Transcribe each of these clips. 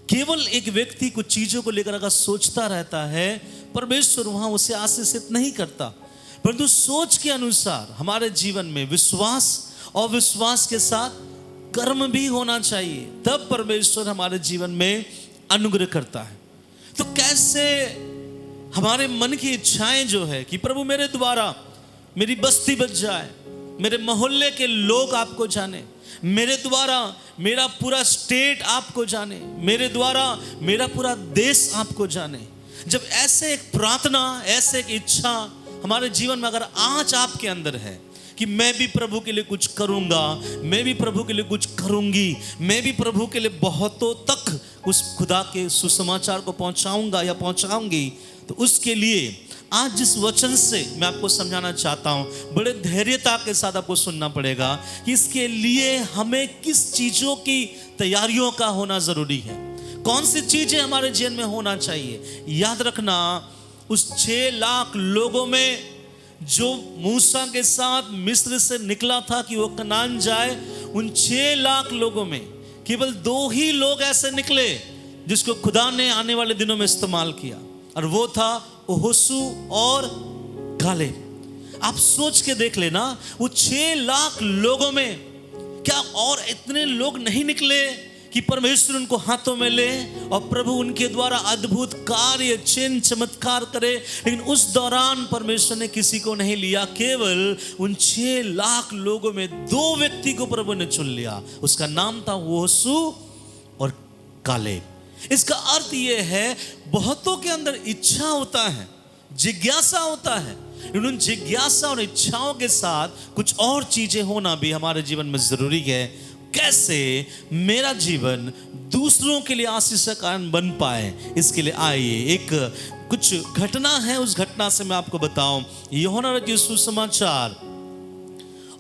केवल एक व्यक्ति कुछ चीजों को लेकर अगर सोचता रहता है, परमेश्वर वहां उसे आशीषित नहीं करता, परंतु सोच के अनुसार हमारे जीवन में विश्वास और विश्वास के साथ कर्म भी होना चाहिए, तब परमेश्वर हमारे जीवन में अनुग्रह करता है। तो कैसे हमारे मन की इच्छाएं जो है कि प्रभु मेरे द्वारा मेरी बस्ती बच जाए, मेरे मोहल्ले के लोग आपको जाने, मेरे द्वारा मेरा पूरा स्टेट आपको जाने, मेरे द्वारा मेरा पूरा देश आपको जाने। जब ऐसे एक प्रार्थना, ऐसे एक इच्छा हमारे जीवन में अगर आज आपके अंदर है कि मैं भी प्रभु के लिए कुछ करूंगा, मैं भी प्रभु के लिए कुछ करूंगी, मैं भी प्रभु के लिए बहुतों तक उस खुदा के सुसमाचार को पहुंचाऊंगा या पहुंचाऊंगी, तो उसके लिए आज जिस वचन से मैं आपको समझाना चाहता हूं, बड़े धैर्यता के साथ आपको सुनना पड़ेगा कि इसके लिए हमें किस चीजों की तैयारियों का होना जरूरी है, कौन सी चीजें हमारे जीवन में होना चाहिए। याद रखना, उस 6 लाख लोगों में जो मूसा के साथ मिस्र से निकला था कि वो कनान जाए, उन 6 लाख लोगों में केवल 2 ही लोग ऐसे निकले जिसको खुदा ने आने वाले दिनों में इस्तेमाल किया, और वो था यहोशू और कालेब। आप सोच के देख लेना, वो 6 लाख लोगों में क्या और इतने लोग नहीं निकले कि परमेश्वर उनको हाथों में ले और प्रभु उनके द्वारा अद्भुत कार्य, चिन्ह, चमत्कार करे, लेकिन उस दौरान परमेश्वर ने किसी को नहीं लिया। केवल उन 6 लाख लोगों में 2 व्यक्ति को प्रभु ने चुन लिया, उसका नाम था यहोशू और कालेब। इसका अर्थ यह है, बहुतों के अंदर इच्छा होता है, जिज्ञासा होता है, उन जिज्ञासा और इच्छाओं के साथ कुछ और चीजें होना भी हमारे जीवन में जरूरी है। कैसे मेरा जीवन दूसरों के लिए आशीष का कारण बन पाए, इसके लिए आइए एक कुछ घटना है, उस घटना से मैं आपको बताऊं। यूहन्ना रचित सुसमाचार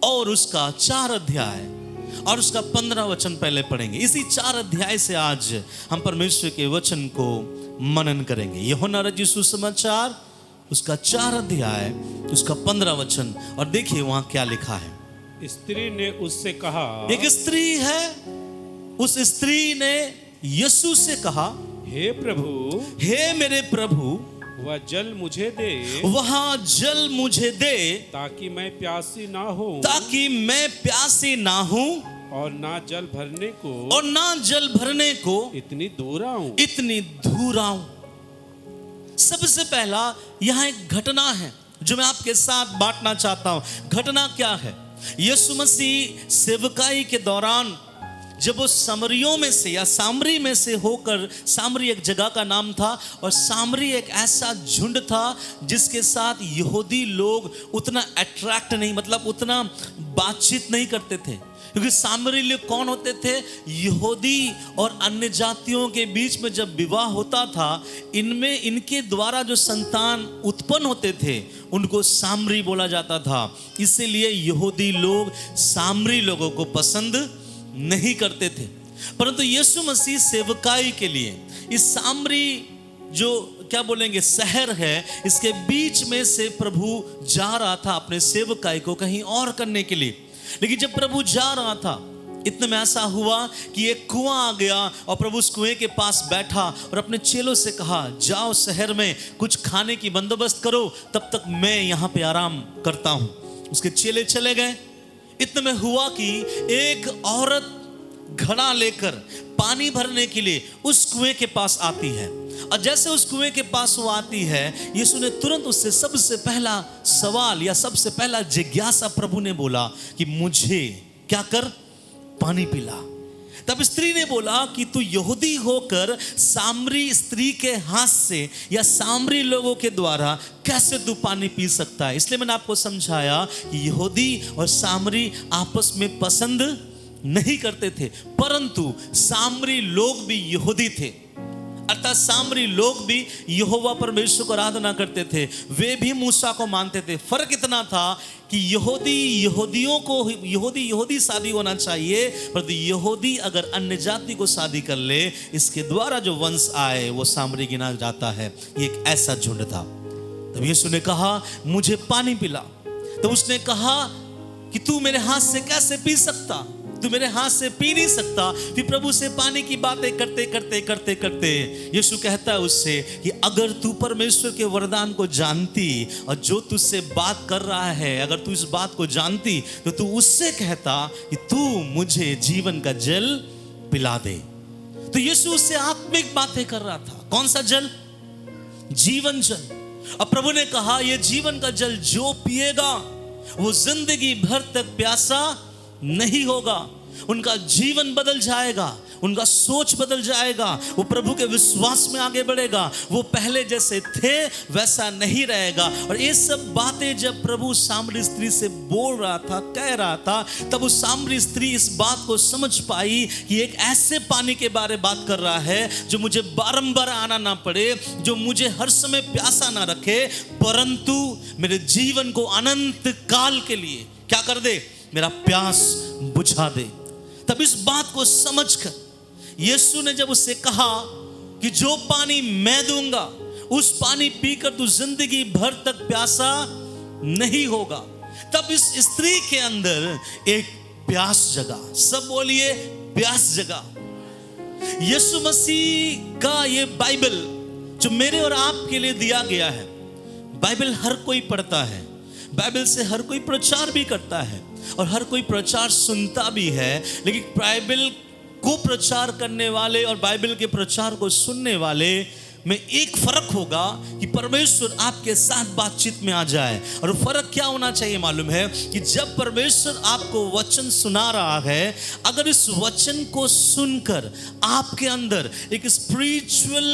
और उसका 4 अध्याय और उसका 15 वचन पहले पढ़ेंगे। इसी 4 अध्याय से आज हम परमेश्वर के वचन को मनन करेंगे। यूहन्ना रचित सुसमाचार उसका 4 अध्याय उसका 15 वचन, और देखिए वहां क्या लिखा है। स्त्री ने उससे कहा, एक स्त्री है, उस स्त्री ने यीशु से कहा, हे प्रभु, हे मेरे प्रभु, वह जल मुझे दे, वहां जल मुझे दे, ताकि मैं प्यासी ना हो, ताकि मैं प्यासी ना हूं, और ना जल भरने को, और ना जल भरने को इतनी दूर आऊं, इतनी दूर आऊं। सबसे पहला यहां एक घटना है जो मैं आपके साथ बांटना चाहता हूं। घटना क्या है? यीशु मसीह सेवकाई के दौरान जब वो सामरियों में से या सामरी में से होकर, सामरी एक जगह का नाम था, और सामरी एक ऐसा झुंड था जिसके साथ यहूदी लोग उतना अट्रैक्ट नहीं, मतलब उतना बातचीत नहीं करते थे, क्योंकि सामरी लोग कौन होते थे? यहूदी और अन्य जातियों के बीच में जब विवाह होता था, इनमें इनके द्वारा जो संतान उत्पन्न होते थे उनको सामरी बोला जाता था। इसीलिए यहूदी लोग सामरी लोगों को पसंद नहीं करते थे। परंतु यीशु मसीह सेवकाई के लिए इस सामरी जो क्या बोलेंगे शहर है, इसके बीच में से प्रभु जा रहा था अपने सेवकाई को कहीं और करने के लिए। लेकिन जब प्रभु जा रहा था, इतने में ऐसा हुआ कि एक कुआं आ गया और प्रभु उस कुएं के पास बैठा और अपने चेलों से कहा, जाओ शहर में कुछ खाने की बंदोबस्त करो, तब तक मैं यहाँ पे आराम करता हूँ। उसके चेले चले गए। इतने में हुआ कि एक औरत घड़ा लेकर पानी भरने के लिए उस कुएं के पास आती है, और जैसे उस कुएं के पास वो आती है, यीशु ने तुरंत उससे सबसे पहला सवाल या सबसे पहला जिज्ञासा प्रभु ने बोला कि मुझे क्या कर, पानी पिला। तब स्त्री ने बोला कि तू यहूदी होकर सामरी स्त्री के हाथ से या सामरी लोगों के द्वारा कैसे तू पानी पी सकता है। इसलिए मैंने आपको समझाया कि यहूदी और सामरी आपस में पसंद नहीं करते थे, परंतु सामरी लोग भी यहूदी थे, अर्थात सामरी लोग भी यहोवा परमेश्वर को आराधना करते थे, वे भी मूसा को मानते थे। फर्क इतना था कि यहूदी शादी होना चाहिए, परंतु यहूदी अगर अन्य जाति को शादी कर ले, इसके द्वारा जो वंश आए वो सामरी गिना जाता है। ये एक ऐसा झुंड था। तब यीशु ने कहा मुझे पानी पिला। तो उसने कहा कि तू मेरे हाथ से कैसे पी सकता, तू मेरे हाथ से पी नहीं सकता। फिर प्रभु से पानी की बातें करते करते करते करते यीशु कहता है उससे कि अगर तू परमेश्वर के वरदान को जानती और जो तुझसे बात कर रहा है, अगर तू इस बात को जानती तो तू उससे कहता कि तू मुझे जीवन का जल पिला दे। तो यीशु उससे आत्मिक बातें कर रहा था। कौन सा जल? जीवन जल। अब प्रभु ने कहा ये जीवन का जल जो पिएगा वो जिंदगी भर तक प्यासा नहीं होगा। उनका जीवन बदल जाएगा, उनका सोच बदल जाएगा, वो प्रभु के विश्वास में आगे बढ़ेगा, वो पहले जैसे थे वैसा नहीं रहेगा। और ये सब बातें जब प्रभु सामरी स्त्री से बोल रहा था, कह रहा था, तब वो सामरी स्त्री इस बात को समझ पाई कि एक ऐसे पानी के बारे बात कर रहा है जो मुझे बारंबार आना ना पड़े, जो मुझे हर समय प्यासा ना रखे, परंतु मेरे जीवन को अनंत काल के लिए क्या कर दे? मेरा प्यास बुझा दे। तब इस बात को समझकर यीशु ने जब उससे कहा कि जो पानी मैं दूंगा उस पानी पीकर तू जिंदगी भर तक प्यासा नहीं होगा, तब इस स्त्री के अंदर एक प्यास जगा। सब बोलिए प्यास जगा। यीशु मसीह का ये बाइबल जो मेरे और आपके लिए दिया गया है, बाइबल हर कोई पढ़ता है, बाइबल से हर कोई प्रचार भी करता है और हर कोई प्रचार सुनता भी है, लेकिन बाइबल को प्रचार करने वाले और बाइबल के प्रचार को सुनने वाले में एक फर्क होगा कि परमेश्वर आपके साथ बातचीत में आ जाए। और फर्क क्या होना चाहिए मालूम है कि जब परमेश्वर आपको वचन सुना रहा है, अगर इस वचन को सुनकर आपके अंदर एक स्पिरिचुअल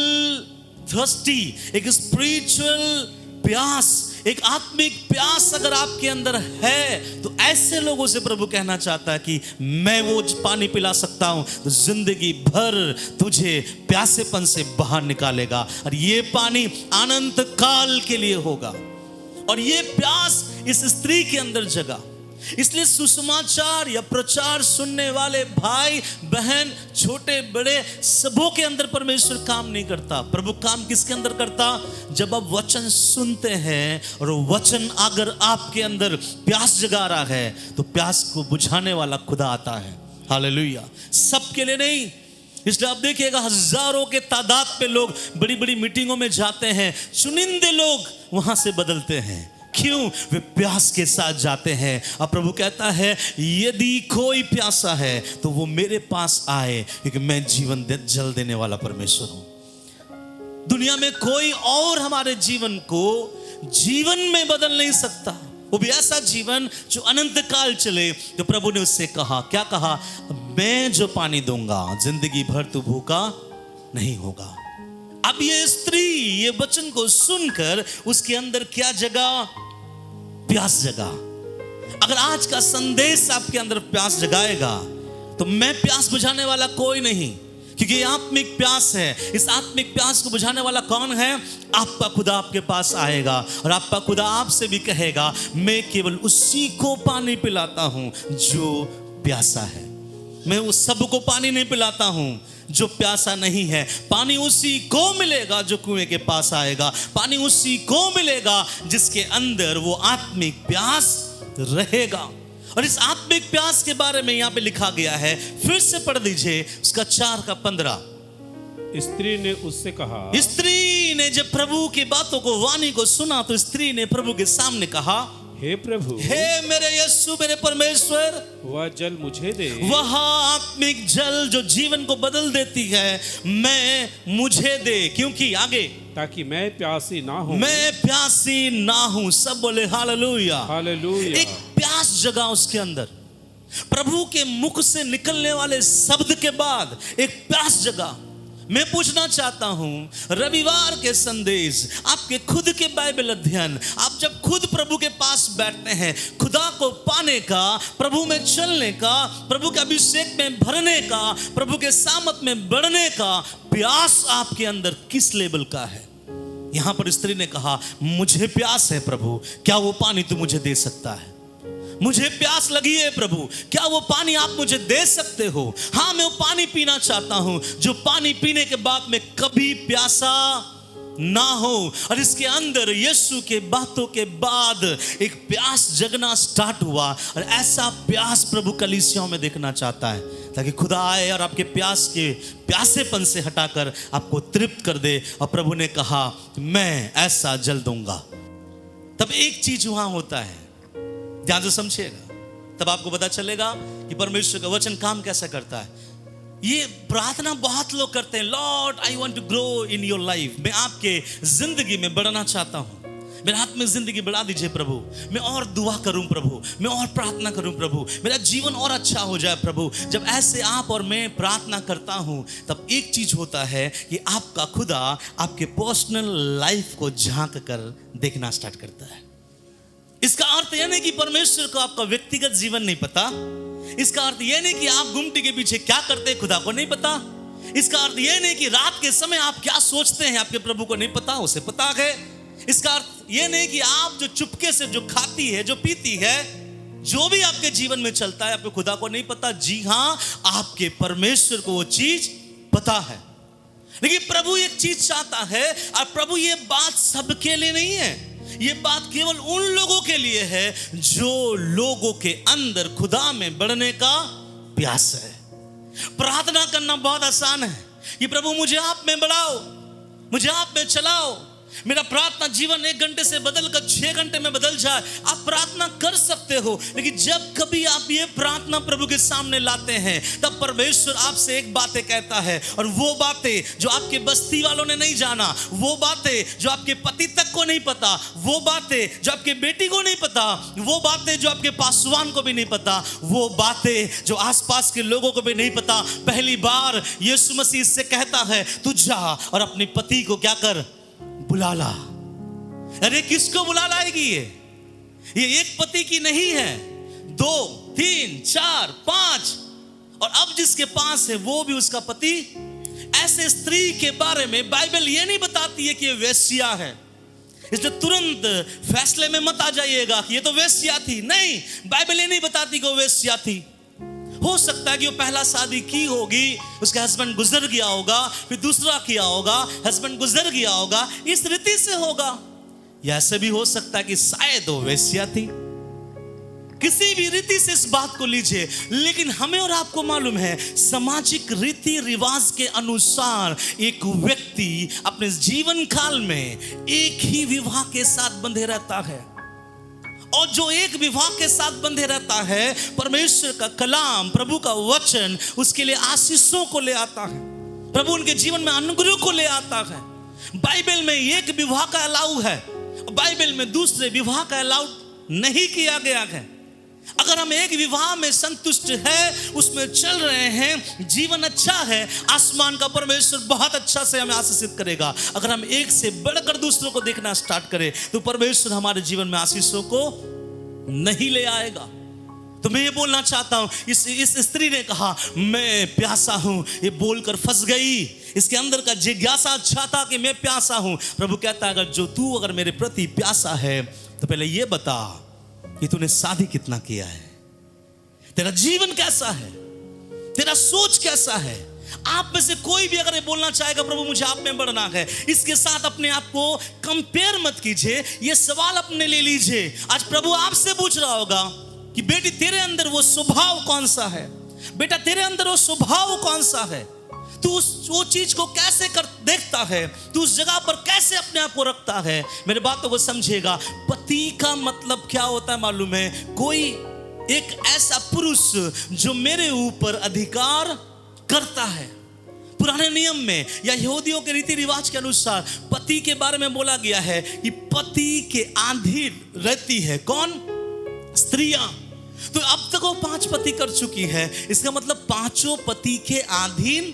थर्स्टी, एक स्पिरिचुअल प्यास, एक आत्मिक प्यास अगर आपके अंदर है, तो ऐसे लोगों से प्रभु कहना चाहता है कि मैं वो पानी पिला सकता हूं तो जिंदगी भर तुझे प्यासेपन से बाहर निकालेगा, और ये पानी अनंत काल के लिए होगा। और ये प्यास इस स्त्री के अंदर जगा। इसलिए सुसमाचार या प्रचार सुनने वाले भाई बहन, छोटे बड़े, सबों के अंदर परमेश्वर काम नहीं करता। प्रभु काम किसके अंदर करता? जब आप वचन सुनते हैं और वचन अगर आपके अंदर प्यास जगा रहा है तो प्यास को बुझाने वाला खुदा आता है। हालेलुया। सबके लिए नहीं। इसलिए आप देखिएगा हजारों के तादाद पे लोग बड़ी बड़ी मीटिंगों में जाते हैं, चुनिंदे लोग वहां से बदलते हैं। क्यों? वे प्यास के साथ जाते हैं। अब प्रभु कहता है यदि कोई प्यासा है तो वो मेरे पास आए, क्योंकि मैं जीवन जल देने वाला परमेश्वर हूं। दुनिया में कोई और हमारे जीवन को जीवन में बदल नहीं सकता, वो भी ऐसा जीवन जो अनंत काल चले। तो प्रभु ने उससे कहा, क्या कहा? मैं जो पानी दूंगा जिंदगी भर तू भूखा नहीं होगा। अब ये स्त्री ये वचन को सुनकर उसके अंदर क्या जगा? प्यास जगा। अगर आज का संदेश आपके अंदर प्यास जगाएगा तो मैं प्यास बुझाने वाला कोई नहीं, क्योंकि ये आत्मिक प्यास है। इस आत्मिक प्यास को बुझाने वाला कौन है? आपका खुदा आपके पास आएगा और आपका खुदा आपसे भी कहेगा मैं केवल उसी को पानी पिलाता हूं जो प्यासा है। मैं उस सबको पानी नहीं पिलाता हूं जो प्यासा नहीं है। पानी उसी को मिलेगा जो कुएं के पास आएगा। पानी उसी को मिलेगा जिसके अंदर वो आत्मिक प्यास रहेगा। और इस आत्मिक प्यास के बारे में यहाँ पे लिखा गया है, फिर से पढ़ दीजिए उसका 4 का 15। स्त्री ने उससे कहा, स्त्री ने जब प्रभु की बातों को, वाणी को सुना, तो स्त्री ने प्रभु के सामने कहा, हे प्रभु, हे मेरे यीशु, मेरे परमेश्वर, वह जल मुझे दे, वह आत्मिक जल जो जीवन को बदल देती है, मुझे दे। क्योंकि आगे, ताकि मैं प्यासी ना हूं। मैं प्यासी ना हूं। सब बोले हालेलुया। हालेलुया। एक प्यास जगा उसके अंदर। प्रभु के मुख से निकलने वाले शब्द के बाद एक प्यास जगा। मैं पूछना चाहता हूं, रविवार के संदेश, आपके खुद के बाइबल अध्ययन, आप जब खुद प्रभु के पास बैठते हैं, खुदा को पाने का, प्रभु में चलने का, प्रभु के अभिषेक में भरने का, प्रभु के सामत में बढ़ने का प्यास आपके अंदर किस लेवल का है? यहां पर स्त्री ने कहा, मुझे प्यास है प्रभु, क्या वो पानी तू मुझे दे सकता है? मुझे प्यास लगी है प्रभु, क्या वो पानी आप मुझे दे सकते हो? हाँ, मैं वो पानी पीना चाहता हूं जो पानी पीने के बाद मैं कभी प्यासा ना हो। और इसके अंदर यीशु के बातों के बाद एक प्यास जगना स्टार्ट हुआ, और ऐसा प्यास प्रभु कलीसियाओं में देखना चाहता है, ताकि खुदा आए और आपके प्यास के प्यासेपन से हटाकर आपको तृप्त कर दे। और प्रभु ने कहा मैं ऐसा जल दूंगा। तब एक चीज वहां होता है, ध्यान से समझिएगा, तब आपको पता चलेगा कि परमेश्वर का वचन काम कैसा करता है। ये प्रार्थना बहुत लोग करते हैं, Lord I want to grow in your life, मैं आपके जिंदगी में बढ़ना चाहता हूं, मेरे हाथ में जिंदगी बढ़ा दीजिए प्रभु, मैं और दुआ करूं प्रभु, मैं और प्रार्थना करूं प्रभु, मेरा जीवन और अच्छा हो जाए प्रभु। जब ऐसे आप और मैं प्रार्थना करता हूं, तब एक चीज होता है कि आपका खुदा आपके पर्सनल लाइफ को झांक कर देखना स्टार्ट करता है। इसका अर्थ यह नहीं कि परमेश्वर को आपका व्यक्तिगत जीवन नहीं पता, इसका अर्थ यह नहीं कि आप गुमटी के पीछे क्या करते हैं खुदा को नहीं पता, इसका अर्थ यह नहीं कि रात के समय आप क्या सोचते हैं आपके प्रभु को नहीं पता, उसे पता है। इसका अर्थ यह नहीं कि आप जो चुपके से जो खाती है, जो पीती है, जो भी आपके जीवन में चलता है, आपके खुदा को नहीं पता। जी हां, आपके परमेश्वर को वो चीज पता है। लेकिन प्रभु एक चीज चाहता है, और प्रभु ये बात सबके लिए नहीं है, ये बात केवल उन लोगों के लिए है जो लोगों के अंदर खुदा में बढ़ने का प्यास है। प्रार्थना करना बहुत आसान है कि प्रभु मुझे आप में बढ़ाओ, मुझे आप में चलाओ, मेरा प्रार्थना जीवन 1 घंटे से बदलकर 6 घंटे में बदल जाए। आप प्रार्थना कर सकते हो, लेकिन जब कभी आप ये प्रार्थना प्रभु के सामने लाते हैं, तब परमेश्वर आपसे एक बातें कहता है, और वो बातें जो आपके बस्ती वालों ने नहीं जाना, वो बातें जो आपके पति तक को नहीं पता, वो बातें जो आपके बेटी को नहीं पता, वो बातें जो आपके पासवान को भी नहीं पता, वो बातें जो आसपास के लोगों को भी नहीं पता, पहली बार यीशु मसीह से कहता है तू जा और अपने पति को क्या कर, बुला ला। अरे किसको बुला लाएगी ये एक पति की नहीं है, 2, 3, 4, 5, और अब जिसके पास है वो भी उसका पति। ऐसे स्त्री के बारे में बाइबल ये नहीं बताती है कि ये वेश्या है, इसलिए तुरंत फैसले में मत आ जाइएगा कि ये तो वेश्या थी। नहीं, बाइबल ये नहीं बताती कि वो वेश्या थी। हो सकता है कि वो पहला शादी की होगी, उसका हस्बैंड गुजर गया होगा, फिर दूसरा किया होगा, हस्बैंड गुजर गया होगा, इस रीति से होगा। या ऐसे भी हो सकता है कि शायद वो वेश्या थी। किसी भी रीति से इस बात को लीजिए, लेकिन हमें और आपको मालूम है सामाजिक रीति रिवाज के अनुसार एक व्यक्ति अपने जीवन काल में एक ही विवाह के साथ बंधे रहता है, और जो एक विवाह के साथ बंधे रहता है, परमेश्वर का कलाम, प्रभु का वचन उसके लिए आशीषों को ले आता है, प्रभु उनके जीवन में अनुग्रह को ले आता है। बाइबल में एक विवाह का अलाउ है, बाइबल में दूसरे विवाह का अलाउ नहीं किया गया है। अगर हम एक विवाह में संतुष्ट है, उसमें चल रहे हैं, जीवन अच्छा है, आसमान का परमेश्वर बहुत अच्छा से हमें आशीषित करेगा। अगर हम एक से बढ़कर दूसरों को देखना स्टार्ट करें, तो परमेश्वर हमारे जीवन में आशीषों को नहीं ले आएगा। तो मैं ये बोलना चाहता हूं, इस स्त्री ने कहा मैं प्यासा हूं, ये बोलकर फंस गई। इसके अंदर का जिज्ञासा अच्छा था कि मैं प्यासा हूं। प्रभु कहता है अगर मेरे प्रति प्यासा है, तो पहले ये बता कि तूने शादी कितना किया है, तेरा जीवन कैसा है, तेरा सोच कैसा है। आप में से कोई भी अगर ये बोलना चाहेगा प्रभु मुझे आप में बढ़ना है, इसके साथ अपने आप को कंपेयर मत कीजिए। ये सवाल अपने ले लीजिए, आज प्रभु आपसे पूछ रहा होगा कि बेटी तेरे अंदर वो स्वभाव कौन सा है, बेटा तेरे अंदर वो स्वभाव कौन सा है, तू वो चीज को कैसे कर देखता है, तू उस जगह पर कैसे अपने आप को रखता है। मेरे बातों को समझिएगा, पति का मतलब क्या होता है मालूम है? कोई एक ऐसा पुरुष जो मेरे ऊपर अधिकार करता है। पुराने नियम में या यहूदियों के रीति रिवाज के अनुसार पति के बारे में बोला गया है कि पति के अधीन रहती है कौन? स्त्रियां। तो अब तक वो 5 पति कर चुकी है, इसका मतलब 5 पति के अधीन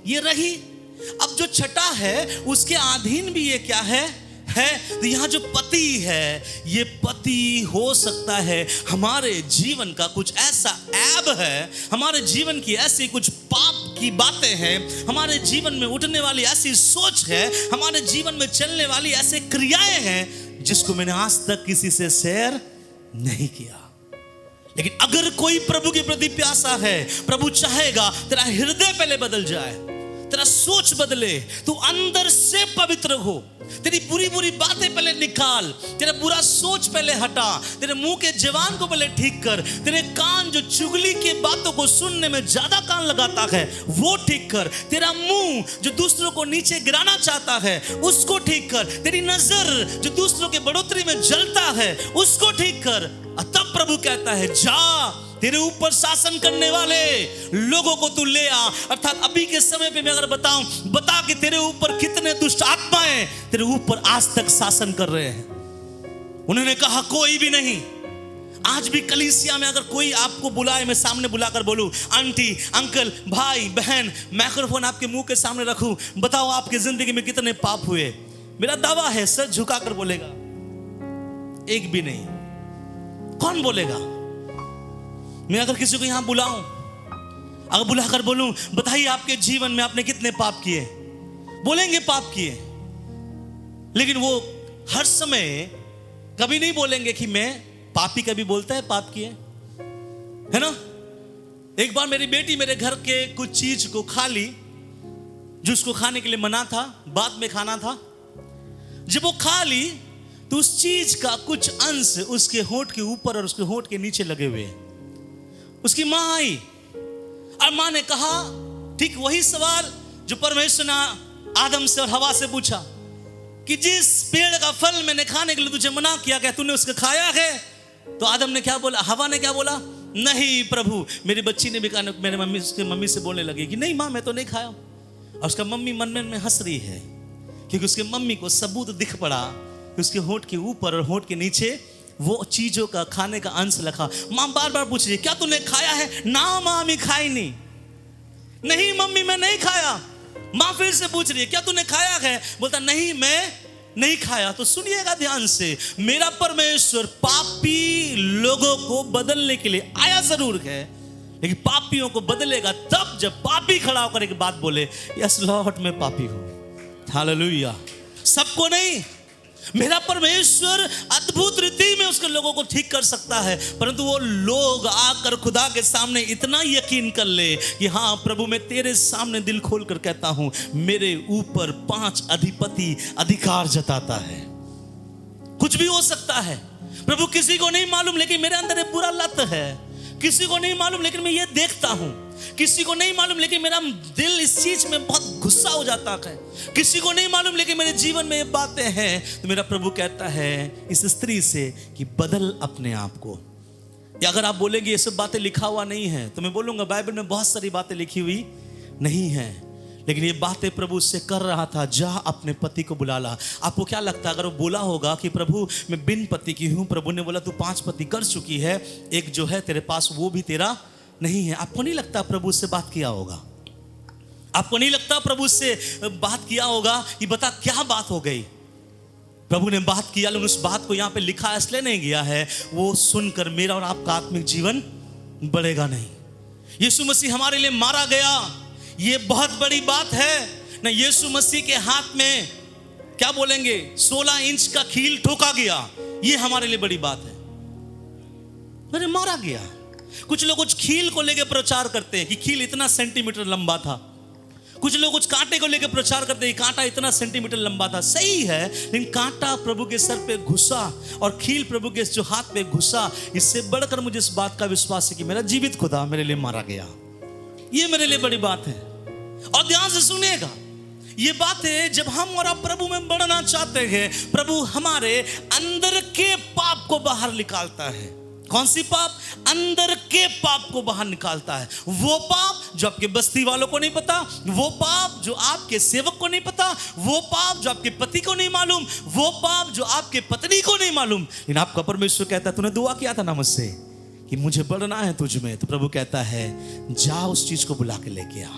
ये रही। अब जो छठा है उसके अधीन भी ये क्या है? तो यहाँ जो पति है, ये पति हो सकता है हमारे जीवन का कुछ ऐसा ऐब है, हमारे जीवन की ऐसी कुछ पाप की बातें हैं, हमारे जीवन में उठने वाली ऐसी सोच है, हमारे जीवन में चलने वाली ऐसे क्रियाएं हैं जिसको मैंने आज तक किसी से शेयर नहीं किया। लेकिन अगर कोई प्रभु के प्रति प्यासा है, प्रभु चाहेगा तेरा हृदय पहले बदल जाए, तेरा तेरा सोच बदले, तू अंदर से पवित्र हो। तेरी बुरी बुरी बातें पहले निकाल, तेरा बुरा सोच पहले हटा, तेरे मुंह के जवान को पहले ठीक कर, तेरे कान जो चुगली के बातों को सुनने में ज्यादा कान लगाता है वो ठीक कर, तेरा मुंह जो दूसरों को नीचे गिराना चाहता है उसको ठीक कर, तेरी नजर जो दूसरों के बढ़ोतरी में जलता है उसको ठीक कर। तब प्रभु कहता है जा, तेरे ऊपर शासन करने वाले लोगों को तू ले आ। अर्थात अभी के समय पे मैं अगर बताऊं, बता कि तेरे ऊपर कितने दुष्ट आत्माएं तेरे ऊपर आज तक शासन कर रहे हैं। उन्होंने कहा कोई भी नहीं। आज भी कलीसिया में अगर कोई आपको बुलाए, मैं सामने बुलाकर बोलूं, आंटी, अंकल, भाई, बहन, माइक्रोफोन आपके मुंह के सामने रखूं, बताओ आपकी जिंदगी में कितने पाप हुए, मेरा दावा है सर झुकाकर बोलेगा एक भी नहीं। कौन बोलेगा? मैं अगर किसी को यहां बुलाऊं, अगर बुलाकर बोलूं बताइए आपके जीवन में आपने कितने पाप किए, बोलेंगे पाप किए, लेकिन वो हर समय कभी नहीं बोलेंगे कि मैं पापी। कभी बोलता है पाप किए, है ना? एक बार मेरी बेटी मेरे घर के कुछ चीज को खा ली जो उसको खाने के लिए मना था, बाद में खाना था। जब वो खा ली तो उस चीज का कुछ अंश उसके होंठ के ऊपर और उसके होंठ के नीचे लगे हुए। उसकी मां आई और मां ने कहा ठीक वही सवाल जो परमेश्वर ने आदम से और हवा से पूछा कि जिस पेड़ का फल मैंने खाने के लिए तुझे मना किया, क्या तूने उसको खाया है? तो आदम ने क्या बोला, हवा ने क्या बोला? नहीं प्रभु। मेरी बच्ची ने भी कहा, मेरे मम्मी, उसकी मम्मी से बोलने लगी कि नहीं मां मैं तो नहीं खाया। और उसका मम्मी मन में हंस रही है क्योंकि उसके मम्मी को सबूत दिख पड़ा कि उसके होंठ के ऊपर और होंठ के नीचे वो चीजों का खाने का अंश लखा। मां बार बार पूछ रही है क्या तूने खाया है? ना मां मैं खाई नहीं। नहीं मम्मी मैं नहीं खाया। मां फिर से पूछ रही है क्या तूने खाया है? बोलता नहीं मैं नहीं खाया। तो सुनिएगा ध्यान से, मेरा परमेश्वर पापी लोगों को बदलने के लिए आया जरूर है, लेकिन पापियों को बदलेगा तब जब पापी खड़ा होकर एक बात बोले, यस लॉर्ड मैं पापी हूं। हालेलुया। सबको नहीं। मेरा परमेश्वर अद्भुत रीति में उसके लोगों को ठीक कर सकता है, परंतु वो लोग आकर खुदा के सामने इतना यकीन कर ले कि हाँ प्रभु मैं तेरे सामने दिल खोल कर कहता हूं, मेरे ऊपर 5 अधिपति अधिकार जताता है। कुछ भी हो सकता है प्रभु, किसी को नहीं मालूम, लेकिन मेरे अंदर एक बुरा लत है। किसी को नहीं मालूम लेकिन मैं ये देखता हूं। किसी को नहीं मालूम लेकिन मेरा दिल इस चीज में बहुत गुस्सा हो जाता है। किसी को नहीं मालूम लेकिन मेरे जीवन में ये बातें हैं। तो मेरा प्रभु कहता है इस स्त्री से कि बदल अपने आप को। या अगर आप बोलेंगे ये सब बातें लिखा हुआ नहीं है, तो मैं बोलूंगा बाइबल में बहुत सारी बातें लिखी हुई नहीं है, लेकिन ये बातें प्रभु उससे कर रहा था, जा अपने पति को बुला ला। आपको क्या लगता है अगर वो बोला होगा कि प्रभु मैं बिन पति की हूं, प्रभु ने बोला तू 5 पति कर चुकी है, एक जो है तेरे पास वो भी तेरा नहीं है, आपको नहीं लगता प्रभु से बात किया होगा? आपको नहीं लगता प्रभु से बात किया होगा कि बता क्या बात हो गई? प्रभु ने बात किया, लेकिन उस बात को यहां पे लिखा इसलिए नहीं गया है वो सुनकर मेरा और आपका आत्मिक जीवन बढ़ेगा नहीं। यीशु मसीह हमारे लिए मारा गया, ये बहुत बड़ी बात है ना। यीशु मसीह के हाथ में क्या बोलेंगे 16 इंच का कील ठोका गया, ये हमारे लिए बड़ी बात है। मैंने मारा गया। कुछ लोग कुछ कील को लेकर प्रचार करते हैं कि कील इतना सेंटीमीटर लंबा था। कुछ लोग कुछ कांटे को लेकर प्रचार करते हैं कांटा इतना सेंटीमीटर लंबा था। सही है, लेकिन कांटा प्रभु के सर पे घुसा और कील प्रभु के जो हाथ पे घुसा, इससे बढ़कर मुझे इस बात का विश्वास है कि मेरा जीवित खुदा मेरे लिए मारा गया। ये मेरे लिए बड़ी बात है। और ध्यान से सुनिएगा, ये बातें जब हम और आप प्रभु में बढ़ना चाहते हैं, प्रभु हमारे अंदर के पाप को बाहर निकालता है। कौन सी पाप? अंदर के पाप को बाहर निकालता है। वो पाप जो आपके बस्ती वालों को नहीं पता, वो पाप जो आपके सेवक को नहीं पता, वो पाप जो आपके पति को नहीं मालूम, वो पाप जो आपके पत्नी को नहीं मालूम, लेकिन आपका परमेश्वर कहता है तूने दुआ किया था ना मुझसे कि मुझे बढ़ना है तुझ में, तो प्रभु कहता है जा उस चीज को बुला के लेके आ।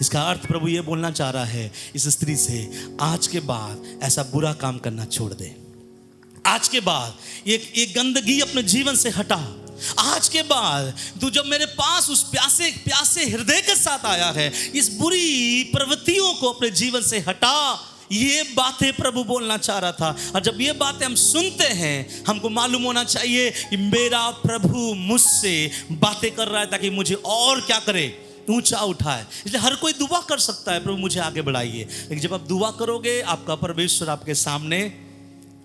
इसका अर्थ प्रभु ये बोलना चाह रहा है इस स्त्री से, आज के बाद ऐसा बुरा काम करना छोड़ दे। आज के बाद ये गंदगी अपने जीवन से हटा। आज के बाद तू जब मेरे पास उस प्यासे हृदय के साथ आया है, इस बुरी प्रवृत्तियों को अपने जीवन से हटा। ये बातें प्रभु बोलना चाह रहा था। और जब ये बातें हम सुनते हैं, हमको मालूम होना चाहिए कि मेरा प्रभु मुझसे बातें कर रहा है ताकि मुझे और क्या करे, ऊंचा उठाए। इसलिए हर कोई दुआ कर सकता है, प्रभु मुझे आगे बढ़ाइए, लेकिन जब आप दुआ करोगे आपका परमेश्वर आपके सामने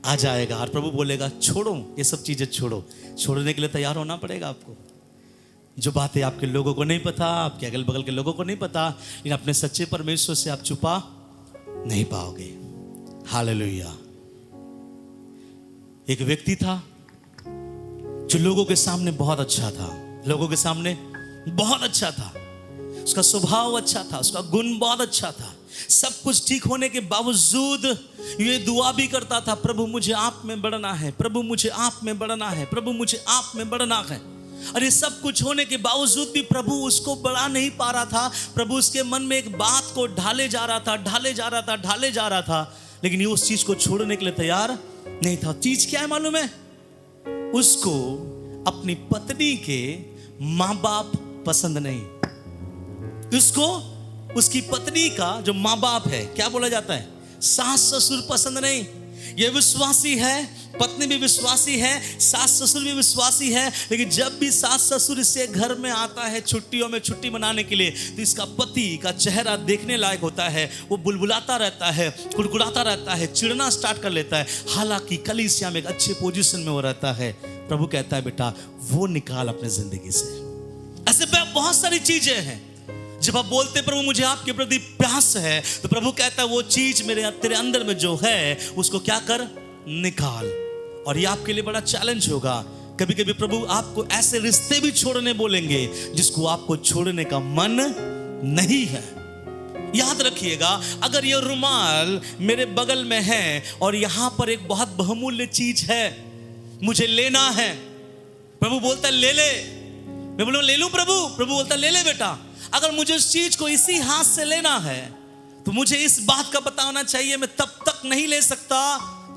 आ जाएगा और प्रभु बोलेगा छोड़ो ये सब चीजें, छोड़ो। छोड़ने के लिए तैयार होना पड़ेगा आपको। जो बातें आपके लोगों को नहीं पता, आपके अगल बगल के लोगों को नहीं पता, लेकिन अपने सच्चे परमेश्वर से आप छुपा नहीं पाओगे। हालेलुया। एक व्यक्ति था जो लोगों के सामने बहुत अच्छा था, लोगों के सामने बहुत अच्छा था, उसका स्वभाव अच्छा था, उसका गुण बहुत अच्छा था। सब कुछ ठीक होने के बावजूद ये दुआ भी करता था, प्रभु मुझे आप में बढ़ना है, प्रभु मुझे आप में बढ़ना है, प्रभु मुझे आप में बढ़ना है। और ये सब कुछ होने के बावजूद भी प्रभु उसको बढ़ा नहीं पा रहा था। प्रभु उसके मन में एक बात को ढाले जा रहा था, ढाले जा रहा था, ढाले जा रहा था, लेकिन ये उस चीज को छोड़ने के लिए तैयार नहीं था। चीज क्या है मालूम है? उसको अपनी पत्नी के माँ बाप पसंद नहीं। उसको उसकी पत्नी का जो माँ बाप है, क्या बोला जाता है, सास ससुर पसंद नहीं। ये विश्वासी है, पत्नी भी विश्वासी है, सास ससुर भी विश्वासी है, लेकिन जब भी सास ससुर इससे घर में आता है छुट्टियों में छुट्टी मनाने के लिए, तो इसका पति का चेहरा देखने लायक होता है। वो बुलबुलाता रहता है, कुड़कुड़ाता रहता है, चिढ़ना स्टार्ट कर लेता है। हालांकि कलीसिया में एक अच्छे पोजीशन में वो रहता है। प्रभु कहता है बेटा वो निकाल अपने जिंदगी से। ऐसे बहुत सारी चीजें हैं। जब आप बोलते प्रभु मुझे आपके प्रति प्यास है, तो प्रभु कहता है वो चीज तेरे अंदर में जो है उसको क्या कर, निकाल। और ये आपके लिए बड़ा चैलेंज होगा। कभी कभी प्रभु आपको ऐसे रिश्ते भी छोड़ने बोलेंगे जिसको आपको छोड़ने का मन नहीं है। याद रखिएगा, अगर ये रुमाल मेरे बगल में है और यहां पर एक बहुत बहुमूल्य चीज है, मुझे लेना है, प्रभु बोलता है ले ले। मैं बोलूं ले लूं प्रभु? प्रभु बोलता है ले ले बेटा। अगर मुझे उस चीज को इसी हाथ से लेना है तो मुझे इस बात का पता होना चाहिए मैं तब तक नहीं ले सकता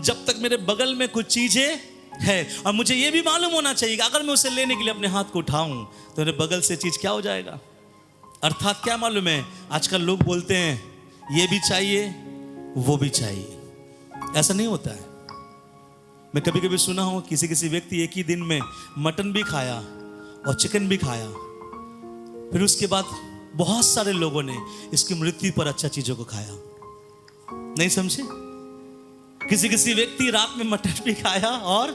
जब तक मेरे बगल में कुछ चीजें है। और मुझे यह भी मालूम होना चाहिए कि अगर मैं उसे लेने के लिए अपने हाथ को उठाऊं तो मेरे बगल से चीज क्या हो जाएगा। अर्थात क्या मालूम है, आजकल लोग बोलते हैं ये भी चाहिए वो भी चाहिए। ऐसा नहीं होता है। मैं कभी कभी सुना हूं किसी व्यक्ति एक ही दिन में मटन भी खाया और चिकन भी खाया, फिर उसके बाद बहुत सारे लोगों ने इसकी मृत्यु पर अच्छा चीजों को खाया। नहीं समझे? किसी व्यक्ति रात में मटन भी खाया और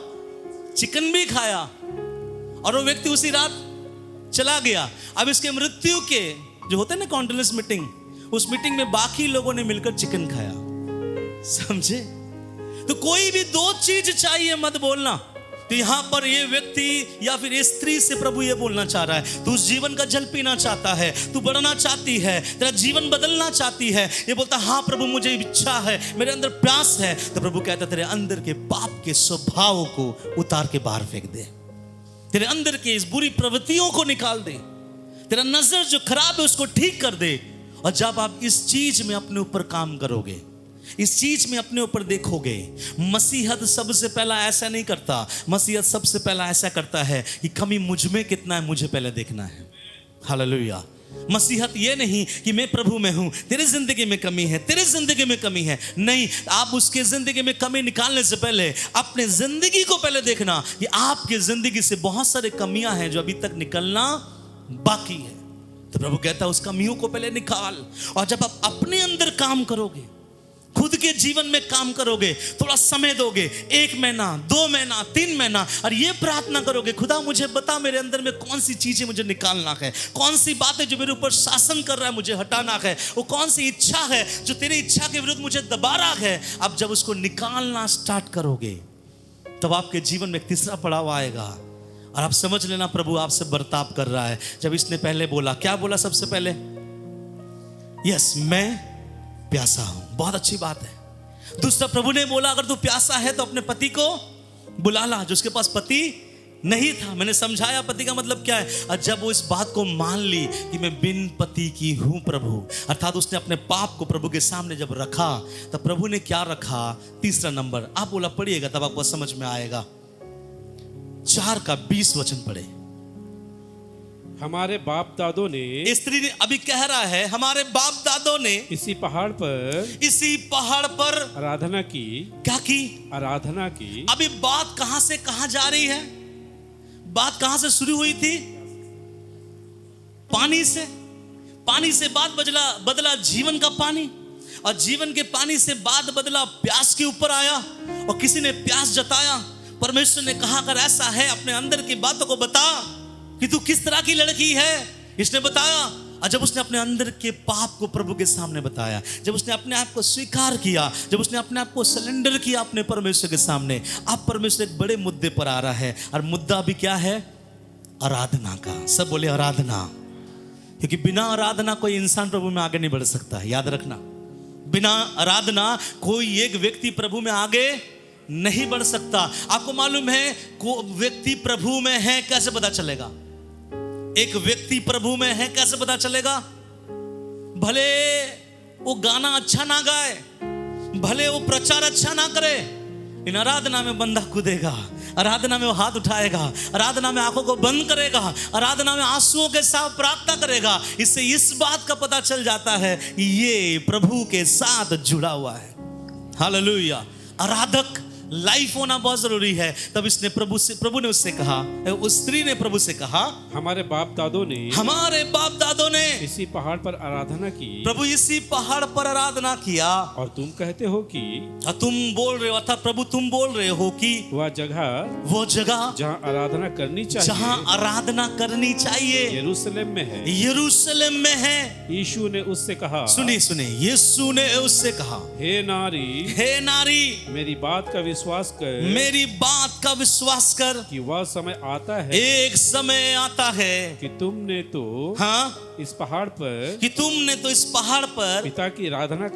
चिकन भी खाया और वो व्यक्ति उसी रात चला गया। अब इसके मृत्यु के जो होते हैं ना कॉन्डोलेंस मीटिंग, उस मीटिंग में बाकी लोगों ने मिलकर चिकन खाया। समझे? तो कोई भी दो चीज चाहिए मत बोलना। तो यहां पर ये व्यक्ति या फिर ये स्त्री से प्रभु ये बोलना चाह रहा है, तू उस जीवन का जल पीना चाहता है, तू बढ़ना चाहती है, तेरा जीवन बदलना चाहती है। ये बोलता हाँ प्रभु मुझे इच्छा है, मेरे अंदर प्यास है। तो प्रभु कहता है तेरे अंदर के पाप के स्वभाव को उतार के बाहर फेंक दे, तेरे अंदर के इस बुरी प्रवृत्तियों को निकाल दे, तेरा नजर जो खराब है उसको ठीक कर दे। और जब आप इस चीज में अपने ऊपर काम करोगे, इस चीज में अपने ऊपर देखोगे, मसीहत सबसे पहला ऐसा नहीं करता। मसीहत सबसे पहला ऐसा करता है कि कमी मुझ में कितना है मुझे पहले देखना है। हालेलुया। मसीहत ये नहीं कि मैं प्रभु में हूं, तेरी जिंदगी में कमी है, तेरी जिंदगी में कमी है। नहीं, आप उसके जिंदगी में कमी निकालने से पहले अपने जिंदगी को पहले देखना कि आपकी जिंदगी से बहुत सारे कमियां हैं जो अभी तक निकलना बाकी है। तो प्रभु कहता है उस कमियों को पहले निकाल। और जब आप अपने अंदर काम करोगे, खुद के जीवन में काम करोगे, थोड़ा समय दोगे, 1 महीना 2 महीना 3 महीना, और ये प्रार्थना करोगे खुदा मुझे बता मेरे अंदर में कौन सी चीजें मुझे निकालना है, कौन सी बातें जो मेरे ऊपर शासन कर रहा है मुझे हटाना है, वो कौन सी इच्छा है जो तेरी इच्छा के विरुद्ध मुझे दबा रहा है। अब जब उसको निकालना स्टार्ट करोगे तब आपके जीवन में एक तीसरा पड़ाव आएगा और आप समझ लेना प्रभु आपसे बर्ताव कर रहा है। जब इसने पहले बोला, क्या बोला सबसे पहले? यस मैं प्यासा हूं। बहुत अच्छी बात है। दूसरा प्रभु ने बोला अगर तू प्यासा है तो अपने पति को बुला ला, जो उसके पास पति नहीं था। मैंने समझाया पति का मतलब क्या है। और जब वो इस बात को मान ली कि मैं बिन पति की हूं प्रभु, अर्थात उसने अपने पाप को प्रभु के सामने जब रखा, तब प्रभु ने क्या रखा? तीसरा नंबर। आप बोला पढ़िएगा तब आपको समझ में आएगा। 4:20 वचन पढ़े। हमारे बाप दादों ने, स्त्री ने अभी कह रहा है हमारे बाप दादों ने इसी पहाड़ पर आराधना की। क्या की? आराधना की। अभी बात कहां से कहां जा रही है? बात कहां से शुरू हुई थी? पानी से। पानी से बाद बदला जीवन का पानी, और जीवन के पानी से बाद बदला प्यास के ऊपर आया, और किसी ने प्यास जताया। परमेश्वर ने कहा अगर ऐसा है अपने अंदर की बातों को बता कि तू किस तरह की लड़की है। इसने बताया, और जब उसने अपने अंदर के पाप को प्रभु के सामने बताया, जब उसने अपने आप को स्वीकार किया, जब उसने अपने आप को सरेंडर किया अपने परमेश्वर के सामने, अब परमेश्वर एक बड़े मुद्दे पर आ रहा है। और मुद्दा भी क्या है? आराधना का। सब बोले आराधना। क्योंकि बिना आराधना कोई इंसान प्रभु में आगे नहीं बढ़ सकता, याद रखना। बिना आराधना कोई एक व्यक्ति प्रभु में आगे नहीं बढ़ सकता। आपको मालूम है व्यक्ति प्रभु में है कैसे पता चलेगा? एक व्यक्ति प्रभु में है कैसे पता चलेगा? भले वो गाना अच्छा ना गाए, भले वो प्रचार अच्छा ना करे, इन आराधना में बंदा कूदेगा, आराधना में वो हाथ उठाएगा, आराधना में आंखों को बंद करेगा, आराधना में आंसुओं के साथ प्रार्थना करेगा। इससे इस बात का पता चल जाता है ये प्रभु के साथ जुड़ा हुआ है। हालेलुया। आराधक लाइफ होना बहुत जरूरी है। तब इसने प्रभु ने उससे कहा, उस स्त्री ने प्रभु से कहा, हमारे बाप दादों ने इसी पहाड़ पर आराधना की। प्रभु इसी पहाड़ पर आराधना किया, और तुम कहते हो कि, तुम बोल रहे हो, अर्थात प्रभु तुम बोल रहे हो कि वह जगह जहाँ आराधना करनी चाहिए यरूशलेम में है। यरूशलेम में है। यीशु ने उससे कहा, सुनिए, यीशु ने उससे कहा, हे नारी मेरी बात का विश्वास कर कि वह समय आता है, एक समय आता है कि तुमने तो इस पहाड़ पर पिता की आराधना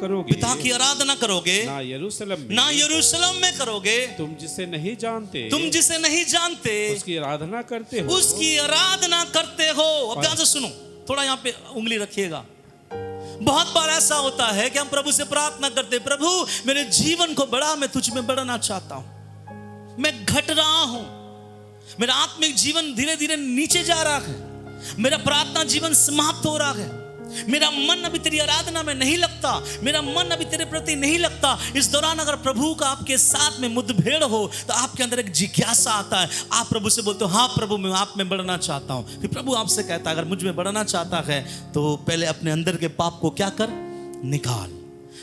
करोगे, ना यरूशलेम में करोगे। तुम जिसे नहीं जानते उसकी आराधना करते हो। अब ध्यान से सुनो, थोड़ा यहाँ पे उंगली रखिएगा। बहुत बार ऐसा होता है कि हम प्रभु से प्रार्थना करते, प्रभु मेरे जीवन को बढ़ा, मैं तुझ में बढ़ना चाहता हूं, मैं घट रहा हूं, मेरा आत्मिक जीवन धीरे धीरे नीचे जा रहा है, मेरा प्रार्थना जीवन समाप्त हो रहा है, मेरा मन अभी तेरी आराधना में नहीं लगता, मेरा मन अभी तेरे प्रति नहीं लगता। इस दौरान अगर प्रभु का आपके साथ में मुठभेड़ हो तो आपके अंदर एक जिज्ञासा आता है। आप प्रभु से बोलते हो, हाँ प्रभु मैं आप में बढ़ना चाहता हूं। फिर प्रभु आपसे कहता है अगर मुझ में बढ़ना चाहता है तो पहले अपने अंदर के पाप को क्या कर, निकाल।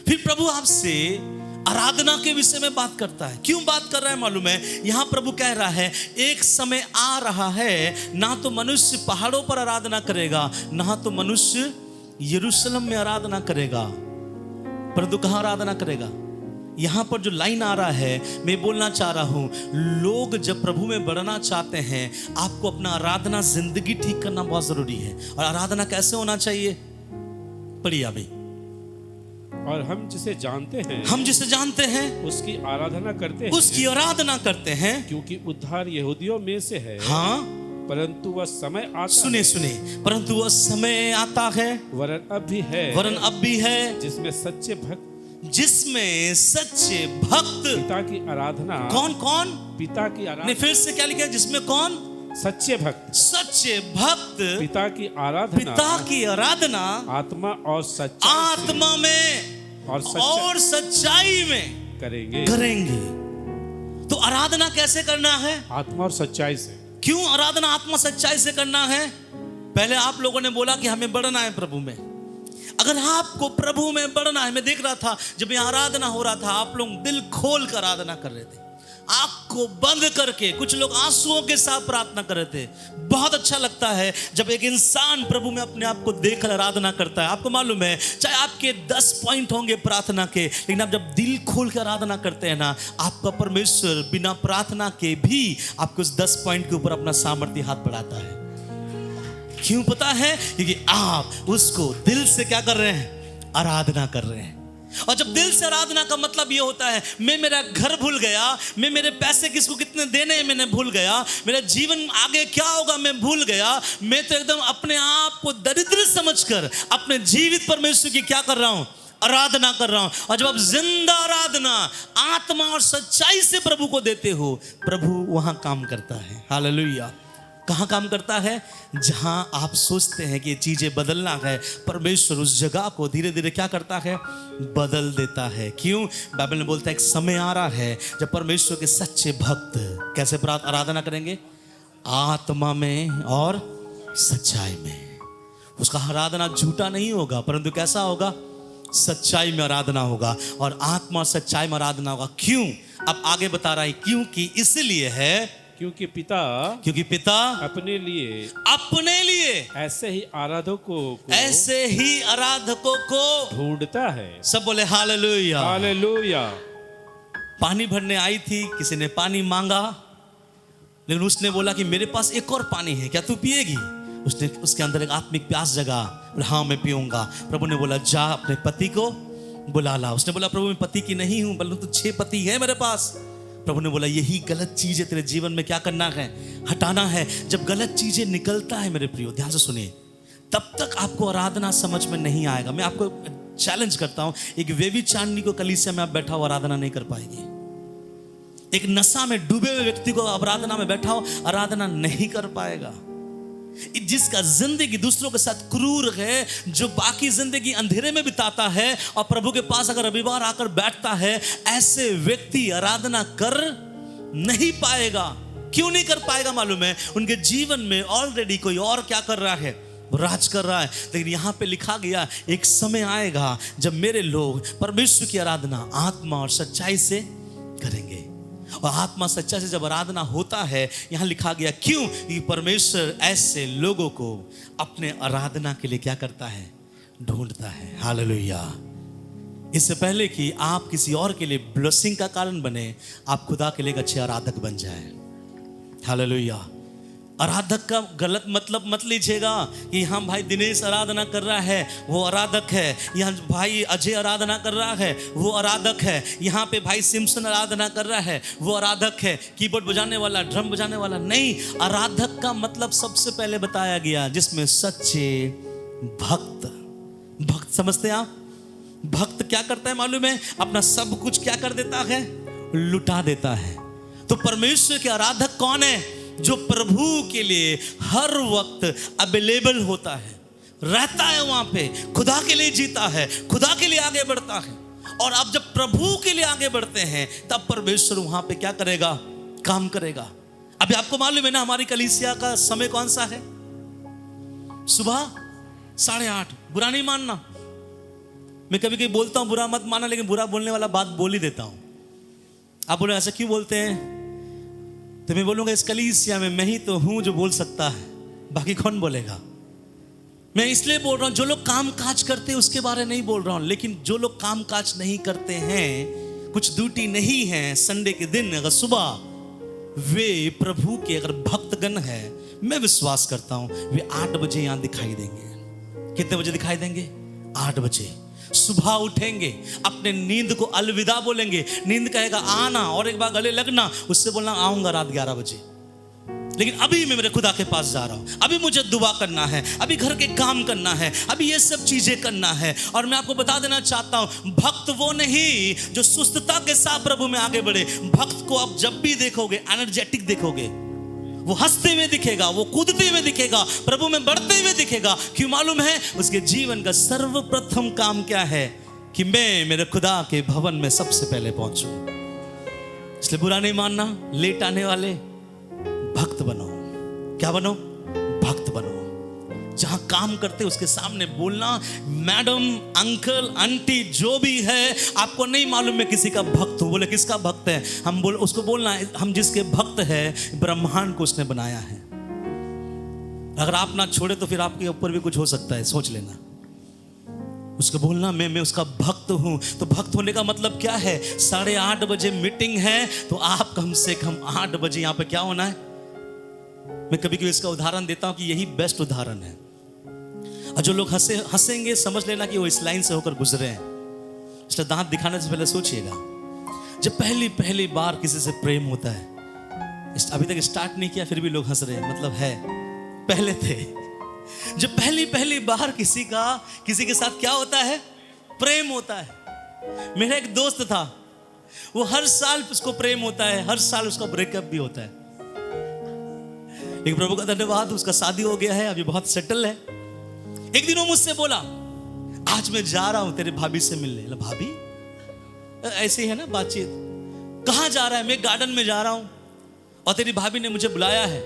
फिर प्रभु आपसे आराधना के विषय में बात करता है। क्यों बात कर रहा है मालूम है? यहां प्रभु कह रहा है एक समय आ रहा है, ना तो मनुष्य पहाड़ों पर आराधना करेगा, ना तो मनुष्य यरूशलेम में आराधना करेगा, परंतु कहां आराधना करेगा? यहां पर जो लाइन आ रहा है, मैं बोलना चाह रहा हूं, लोग जब प्रभु में बढ़ना चाहते हैं, आपको अपना आराधना जिंदगी ठीक करना बहुत जरूरी है। और आराधना कैसे होना चाहिए? पढ़िए अभी। और हम जिसे जानते हैं उसकी आराधना करते हैं, क्योंकि उद्धार यहूदियों में से है। हाँ, परंतु वह समय आता सुने परंतु वह समय आता है, वरन अब भी है जिसमें सच्चे भक्त पिता की आराधना। कौन पिता की आराधना। फिर से क्या लिखा है? जिसमें कौन? सच्चे भक्त पिता की आराधना आत्मा में और सच्चाई में करेंगे। तो आराधना कैसे करना है? आत्मा और सच्चाई से। क्यों आराधना आत्मा सच्चाई से करना है? पहले आप लोगों ने बोला कि हमें बढ़ना है प्रभु में। अगर आपको प्रभु में बढ़ना है, मैं देख रहा था जब यहाँ आराधना हो रहा था, आप लोग दिल खोल कर आराधना कर रहे थे, आंख को बंद करके, कुछ लोग आंसुओं के साथ प्रार्थना कर रहे थे। बहुत अच्छा लगता है जब एक इंसान प्रभु में अपने आप को देखकर आराधना करता है। आपको मालूम है, चाहे आपके 10 पॉइंट होंगे प्रार्थना के, लेकिन आप जब दिल खोल कर आराधना करते हैं ना, आपका परमेश्वर बिना प्रार्थना के भी आपको उस 10 पॉइंट के ऊपर अपना सामर्थ्य हाथ बढ़ाता है। क्यों पता है? क्योंकि आप उसको दिल से क्या कर रहे हैं? आराधना कर रहे हैं। और जब दिल से आराधना का मतलब ये होता है, मैं मेरा घर भूल गया, मैं मेरे पैसे किसको कितने देने हैं मैंने भूल गया, मेरा जीवन आगे क्या होगा मैं भूल गया, मैं तो एकदम अपने आप को दरिद्र समझकर अपने जीवित परमेश्वर की क्या कर रहा हूं? आराधना कर रहा हूं। और जब आप जिंदा आराधना आत्मा और सच्चाई से प्रभु को देते हो, प्रभु वहां काम करता है। हालेलुया। कहाँ काम करता है? जहां आप सोचते हैं कि ये चीजें बदलना है, परमेश्वर उस जगह को धीरे धीरे क्या करता है? बदल देता है। क्यों? बाइबल में बोलता है एक समय आ रहा है जब परमेश्वर के सच्चे भक्त कैसे आराधना करेंगे? आत्मा में और सच्चाई में। उसका आराधना झूठा नहीं होगा, परंतु कैसा होगा? सच्चाई में आराधना होगा, और आत्मा और सच्चाई में आराधना होगा। क्यों? अब आगे बता रहा है, क्योंकि इसलिए है क्योंकि पिता अपने लिए ऐसे ही आराधकों को ढूंढता है। सब बोले हालेलुया। हालेलुया। पानी भरने आई थी, किसी ने पानी मांगा, लेकिन उसने बोला कि मेरे पास एक और पानी है, क्या तू पिएगी? उसने उसके अंदर एक आत्मिक प्यास जगा, हाँ मैं पीऊंगा। प्रभु ने बोला जा अपने पति को बुला ला। उसने बोला प्रभु मैं पति की नहीं हूं, बोला तो 6 पति है मेरे पास। प्रभु ने बोला यही गलत चीज है, तेरे जीवन में क्या करना है? हटाना है। जब गलत चीजें निकलता है मेरे प्रियो, ध्यान से सुनिए, तब तक आपको आराधना समझ में नहीं आएगा। मैं आपको चैलेंज करता हूं, एक व्यभिचारिणी को कलीसिया में आप बैठा हो आराधना नहीं कर पाएगी। एक नशा में डूबे हुए व्यक्ति को आराधना में बैठा हो आराधना नहीं कर पाएगा। जिसका जिंदगी दूसरों के साथ क्रूर है, जो बाकी जिंदगी अंधेरे में बिताता है और प्रभु के पास अगर रविवार आकर बैठता है, ऐसे व्यक्ति आराधना कर नहीं पाएगा। क्यों नहीं कर पाएगा मालूम है? उनके जीवन में ऑलरेडी कोई और क्या कर रहा है? राज कर रहा है। लेकिन यहां पे लिखा गया एक समय आएगा जब मेरे लोग परमेश्वर की आराधना आत्मा और सच्चाई से करेंगे। और आत्मा सच्चाई से जब आराधना होता है, यहां लिखा गया क्यों? कि परमेश्वर ऐसे लोगों को अपने आराधना के लिए क्या करता है? ढूंढता है। हालेलुया। इससे पहले कि आप किसी और के लिए ब्लेसिंग का कारण बने, आप खुदा के लिए एक अच्छे आराधक बन जाए। हालेलुया। आराधक का गलत मतलब मत लीजिएगा कि हम भाई दिनेश आराधना कर रहा है वो आराधक है, यहाँ भाई अजय आराधना कर रहा है वो आराधक है, यहाँ पे भाई सिम्सन आराधना कर रहा है वो आराधक है, कीबोर्ड बजाने वाला, ड्रम बजाने वाला नहीं। आराधक का मतलब सबसे पहले बताया गया, जिसमें सच्चे भक्त समझते हैं आप? भक्त क्या करता है मालूम है? अपना सब कुछ क्या कर देता है? लुटा देता है। तो परमेश्वर के आराधक कौन है? जो प्रभु के लिए हर वक्त अवेलेबल होता है, रहता है वहां पे, खुदा के लिए जीता है, खुदा के लिए आगे बढ़ता है। और आप जब प्रभु के लिए आगे बढ़ते हैं, तब परमेश्वर वहां पे क्या करेगा? काम करेगा। अभी आपको मालूम है ना हमारी कलीसिया का समय कौन सा है? सुबह 8:30। बुरा नहीं मानना, मैं कभी कभी बोलता हूं बुरा मत माना, लेकिन बुरा बोलने वाला बात बोल ही देता हूं। आप बोले ऐसा क्यों बोलते हैं? तो मैं बोलूंगा इस कलीसिया में मैं ही तो हूं जो बोल सकता है, बाकी कौन बोलेगा? मैं इसलिए बोल रहा हूं, जो लोग काम काज करते हैं उसके बारे में नहीं बोल रहा हूं, लेकिन जो लोग काम काज नहीं करते हैं, कुछ ड्यूटी नहीं है संडे के दिन, अगर सुबह वे प्रभु के अगर भक्तगण है, मैं विश्वास करता हूं वे 8 बजे यहां दिखाई देंगे। कितने बजे दिखाई देंगे? 8 बजे। सुबह उठेंगे, अपने नींद को अलविदा बोलेंगे। नींद कहेगा आना, और एक बार गले लगना, उससे बोलना आऊंगा रात 11 बजे, लेकिन अभी मैं मेरे खुदा के पास जा रहा हूं, अभी मुझे दुआ करना है, अभी घर के काम करना है, अभी ये सब चीजें करना है। और मैं आपको बता देना चाहता हूं, भक्त वो नहीं जो सुस्तता के साथ प्रभु में आगे बढ़े। भक्त को आप जब भी देखोगे एनर्जेटिक देखोगे, वो हंसते हुए दिखेगा, वो कूदते हुए दिखेगा, प्रभु में बढ़ते हुए दिखेगा। क्यों मालूम है? उसके जीवन का सर्वप्रथम काम क्या है? कि मैं मेरे खुदा के भवन में सबसे पहले पहुंचूं। इसलिए बुरा नहीं मानना, लेट आने वाले, भक्त बनो। क्या बनो? भक्त बनो। जहां काम करते उसके सामने बोलना, मैडम, अंकल, आंटी, जो भी है, आपको नहीं मालूम मैं किसी का भक्त हूं। बोले किसका भक्त है? हम बोल उसको बोलना हम जिसके भक्त है, ब्रह्मांड को उसने बनाया है। अगर आप ना छोड़े तो फिर आपके ऊपर भी कुछ हो सकता है, सोच लेना। उसको बोलना मैं उसका भक्त हूं। तो भक्त होने का मतलब क्या है? 8:30 बजे मीटिंग है तो आप कम से कम 8 बजे यहां पे क्या होना है? मैं कभी कभी इसका उदाहरण देता हूं कि यही बेस्ट उदाहरण है। और जो लोग हंसेंगे समझ लेना कि वो इस लाइन से होकर गुजरे हैं। इसलिए दांत दिखाने से पहले सोचिएगा, जब पहली बार किसी से प्रेम होता है, अभी तक स्टार्ट नहीं किया फिर भी लोग हंस रहे हैं, मतलब है पहले थे। जब पहली बार किसी के साथ क्या होता है? प्रेम होता है। मेरा एक दोस्त था, वो हर साल उसको प्रेम होता है, हर साल उसका ब्रेकअप भी होता है। लेकिन प्रभु का धन्यवाद, उसका शादी हो गया है, अभी बहुत सेटल है। एक दिन वो मुझसे बोला, आज मैं जा रहा हूं तेरे भाभी से मिलने। भाभी? ऐसे ही है ना बातचीत। कहां जा रहा है? मैं गार्डन में जा रहा हूं और तेरी भाभी ने मुझे बुलाया है।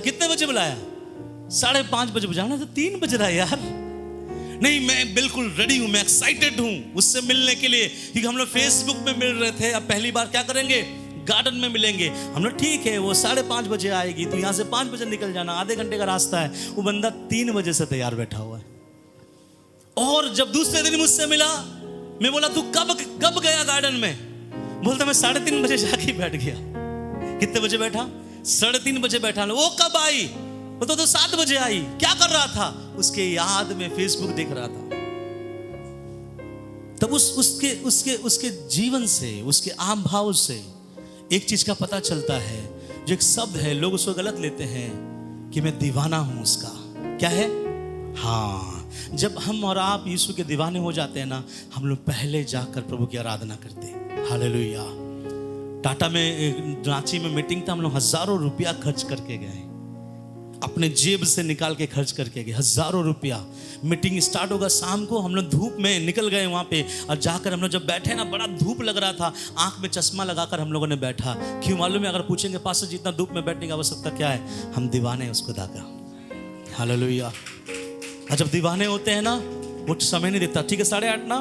कितने बजे बुलाया? 5:30 बजे जाना तो 3 बज रहा है यार। नहीं, मैं बिल्कुल रेडी हूं, मैं एक्साइटेड हूं उससे मिलने के लिए, क्योंकि हम लोग फेसबुक में मिल रहे थे, अब पहली बार क्या करेंगे, गार्डन में मिलेंगे। हम लोग ठीक है, वो 5:30 बजे आएगी तो यहाँ से 5 बजे निकल जाना, आधे घंटे का रास्ता है। वो बंदा 3 बजे से तैयार बैठा हुआ है। और जब दूसरे दिन मुझसे मिला, मैं बोला तू कब गया गार्डन में? बोलता मैं 3:30 बजे जाके बैठ गया। कितने बजे बैठा? 3:30 बजे बैठा। वो कब आई? वो तो 7 बजे आई। क्या कर रहा था? उसके याद में फेसबुक देख रहा था। तब उसके जीवन से, उसके आम भाव से एक चीज का पता चलता है, जो एक शब्द है, लोग उसको गलत लेते हैं कि मैं दीवाना हूं उसका। क्या है? हाँ, जब हम और आप यीशु के दीवाने हो जाते हैं ना, हम लोग पहले जाकर प्रभु की आराधना करते हैं। हालेलुया। टाटा में, रांची में मीटिंग था, हम लोग हजारों रुपया खर्च करके गए, अपने जेब से निकाल के खर्च करके गए, हजारों रुपया। मीटिंग स्टार्ट होगा शाम को, हम लोग धूप में निकल गए वहाँ पे, और जाकर हम लोग जब बैठे ना, बड़ा धूप लग रहा था, आंख में चश्मा लगाकर हम लोगों ने बैठा। क्यों मालूम है? अगर पूछेंगे पास्टर जी इतना धूप में बैठने की आवश्यकता क्या है? हम दीवाने हैं उसको दागा। हालेलुया। और जब दीवाने होते हैं ना, वो समय नहीं देता। ठीक है, 8:30 ना,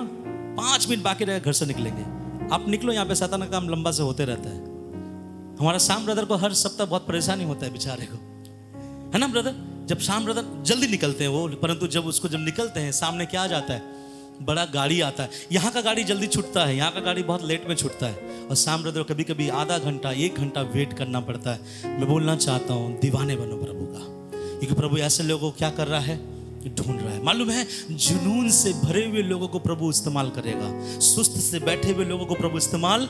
5 मिनट बाकी रहे, घर से निकलेंगे। आप निकलो, यहाँ पे शैतान का काम लंबा से होते रहता है। हमारा शाम ब्रदर को हर सप्ताह बहुत परेशानी होता है बेचारे को, है ना ब्रदर? जब शाम ब्रदर जल्दी निकलते हैं वो, परंतु जब निकलते हैं, सामने क्या आ जाता है? बड़ा गाड़ी आता है। यहाँ का गाड़ी जल्दी छूटता है, यहाँ का गाड़ी बहुत लेट में छूटता है, और शाम ब्रदर कभी कभी आधा घंटा 1 घंटा वेट करना पड़ता है। मैं बोलना चाहता हूँ, दीवाने बनो प्रभु का, क्योंकि प्रभु ऐसे लोगों को क्या कर रहा है? ढूंढ रहा है। मालूम है, जुनून से भरे हुए लोगों को प्रभु इस्तेमाल करेगा, सुस्त से बैठे हुए लोगों को प्रभु इस्तेमाल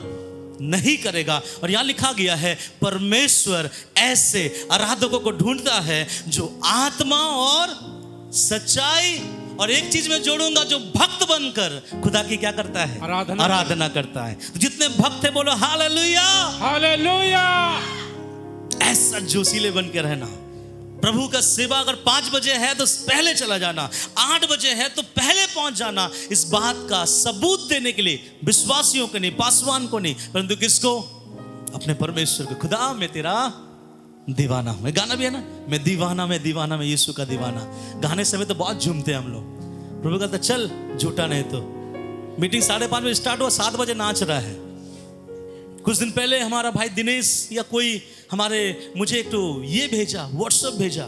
नहीं करेगा। और यहां लिखा गया है, परमेश्वर ऐसे आराधकों को ढूंढता है जो आत्मा और सच्चाई, और एक चीज मैं जोड़ूंगा, जो भक्त बनकर खुदा की क्या करता है? आराधना करता है। तो जितने भक्त है बोलो हालेलुया, हालेलुया। ऐसा जोशीले बन के रहना। प्रभु का सेवा अगर 5 बजे है तो पहले चला जाना, 8 बजे है तो पहले पहुंच जाना। इस बात का सबूत देने के लिए विश्वासियों को नहीं, पासवान को नहीं, परंतु किसको? अपने परमेश्वर को। खुदा मैं तेरा दीवाना हूं। गाना भी है ना, मैं दीवाना, मैं दीवाना, मैं यीशु का दीवाना। गाने समय तो बहुत झूमते हैं हम लोग। प्रभु कहता चल, झूठा नहीं तो। मीटिंग 5:30 बजे स्टार्ट हुआ, 7 बजे नाच रहा है। कुछ दिन पहले हमारा भाई दिनेश या कोई मुझे एक तो ये भेजा, व्हाट्सएप भेजा,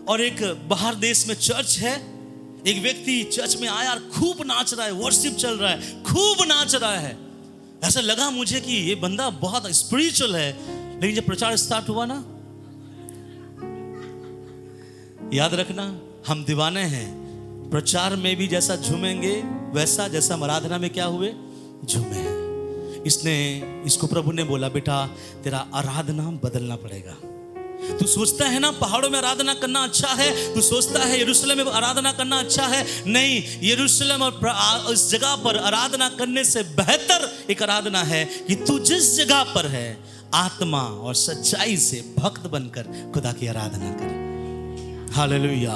और एक बाहर देश में चर्च है, एक व्यक्ति चर्च में आया और खूब नाच रहा है, वर्शिप चल रहा है, खूब नाच रहा है। ऐसा लगा मुझे कि ये बंदा बहुत स्पिरिचुअल है। लेकिन जब प्रचार स्टार्ट हुआ ना, याद रखना, हम दीवाने हैं। प्रचार में भी जैसा झूमेंगे वैसा, जैसा हम आराधना में क्या हुए? झूमे हैं। इसको प्रभु ने बोला, बेटा तेरा आराधना बदलना पड़ेगा। तू सोचता है ना पहाड़ों में आराधना करना अच्छा है, तू सोचता है यरूशलेम में आराधना करना अच्छा है। नहीं, यरूशलेम और इस जगह पर आराधना करने से बेहतर एक आराधना है कि तू जिस जगह पर है, आत्मा और सच्चाई से भक्त बनकर खुदा की आराधना कर। हालेलुया।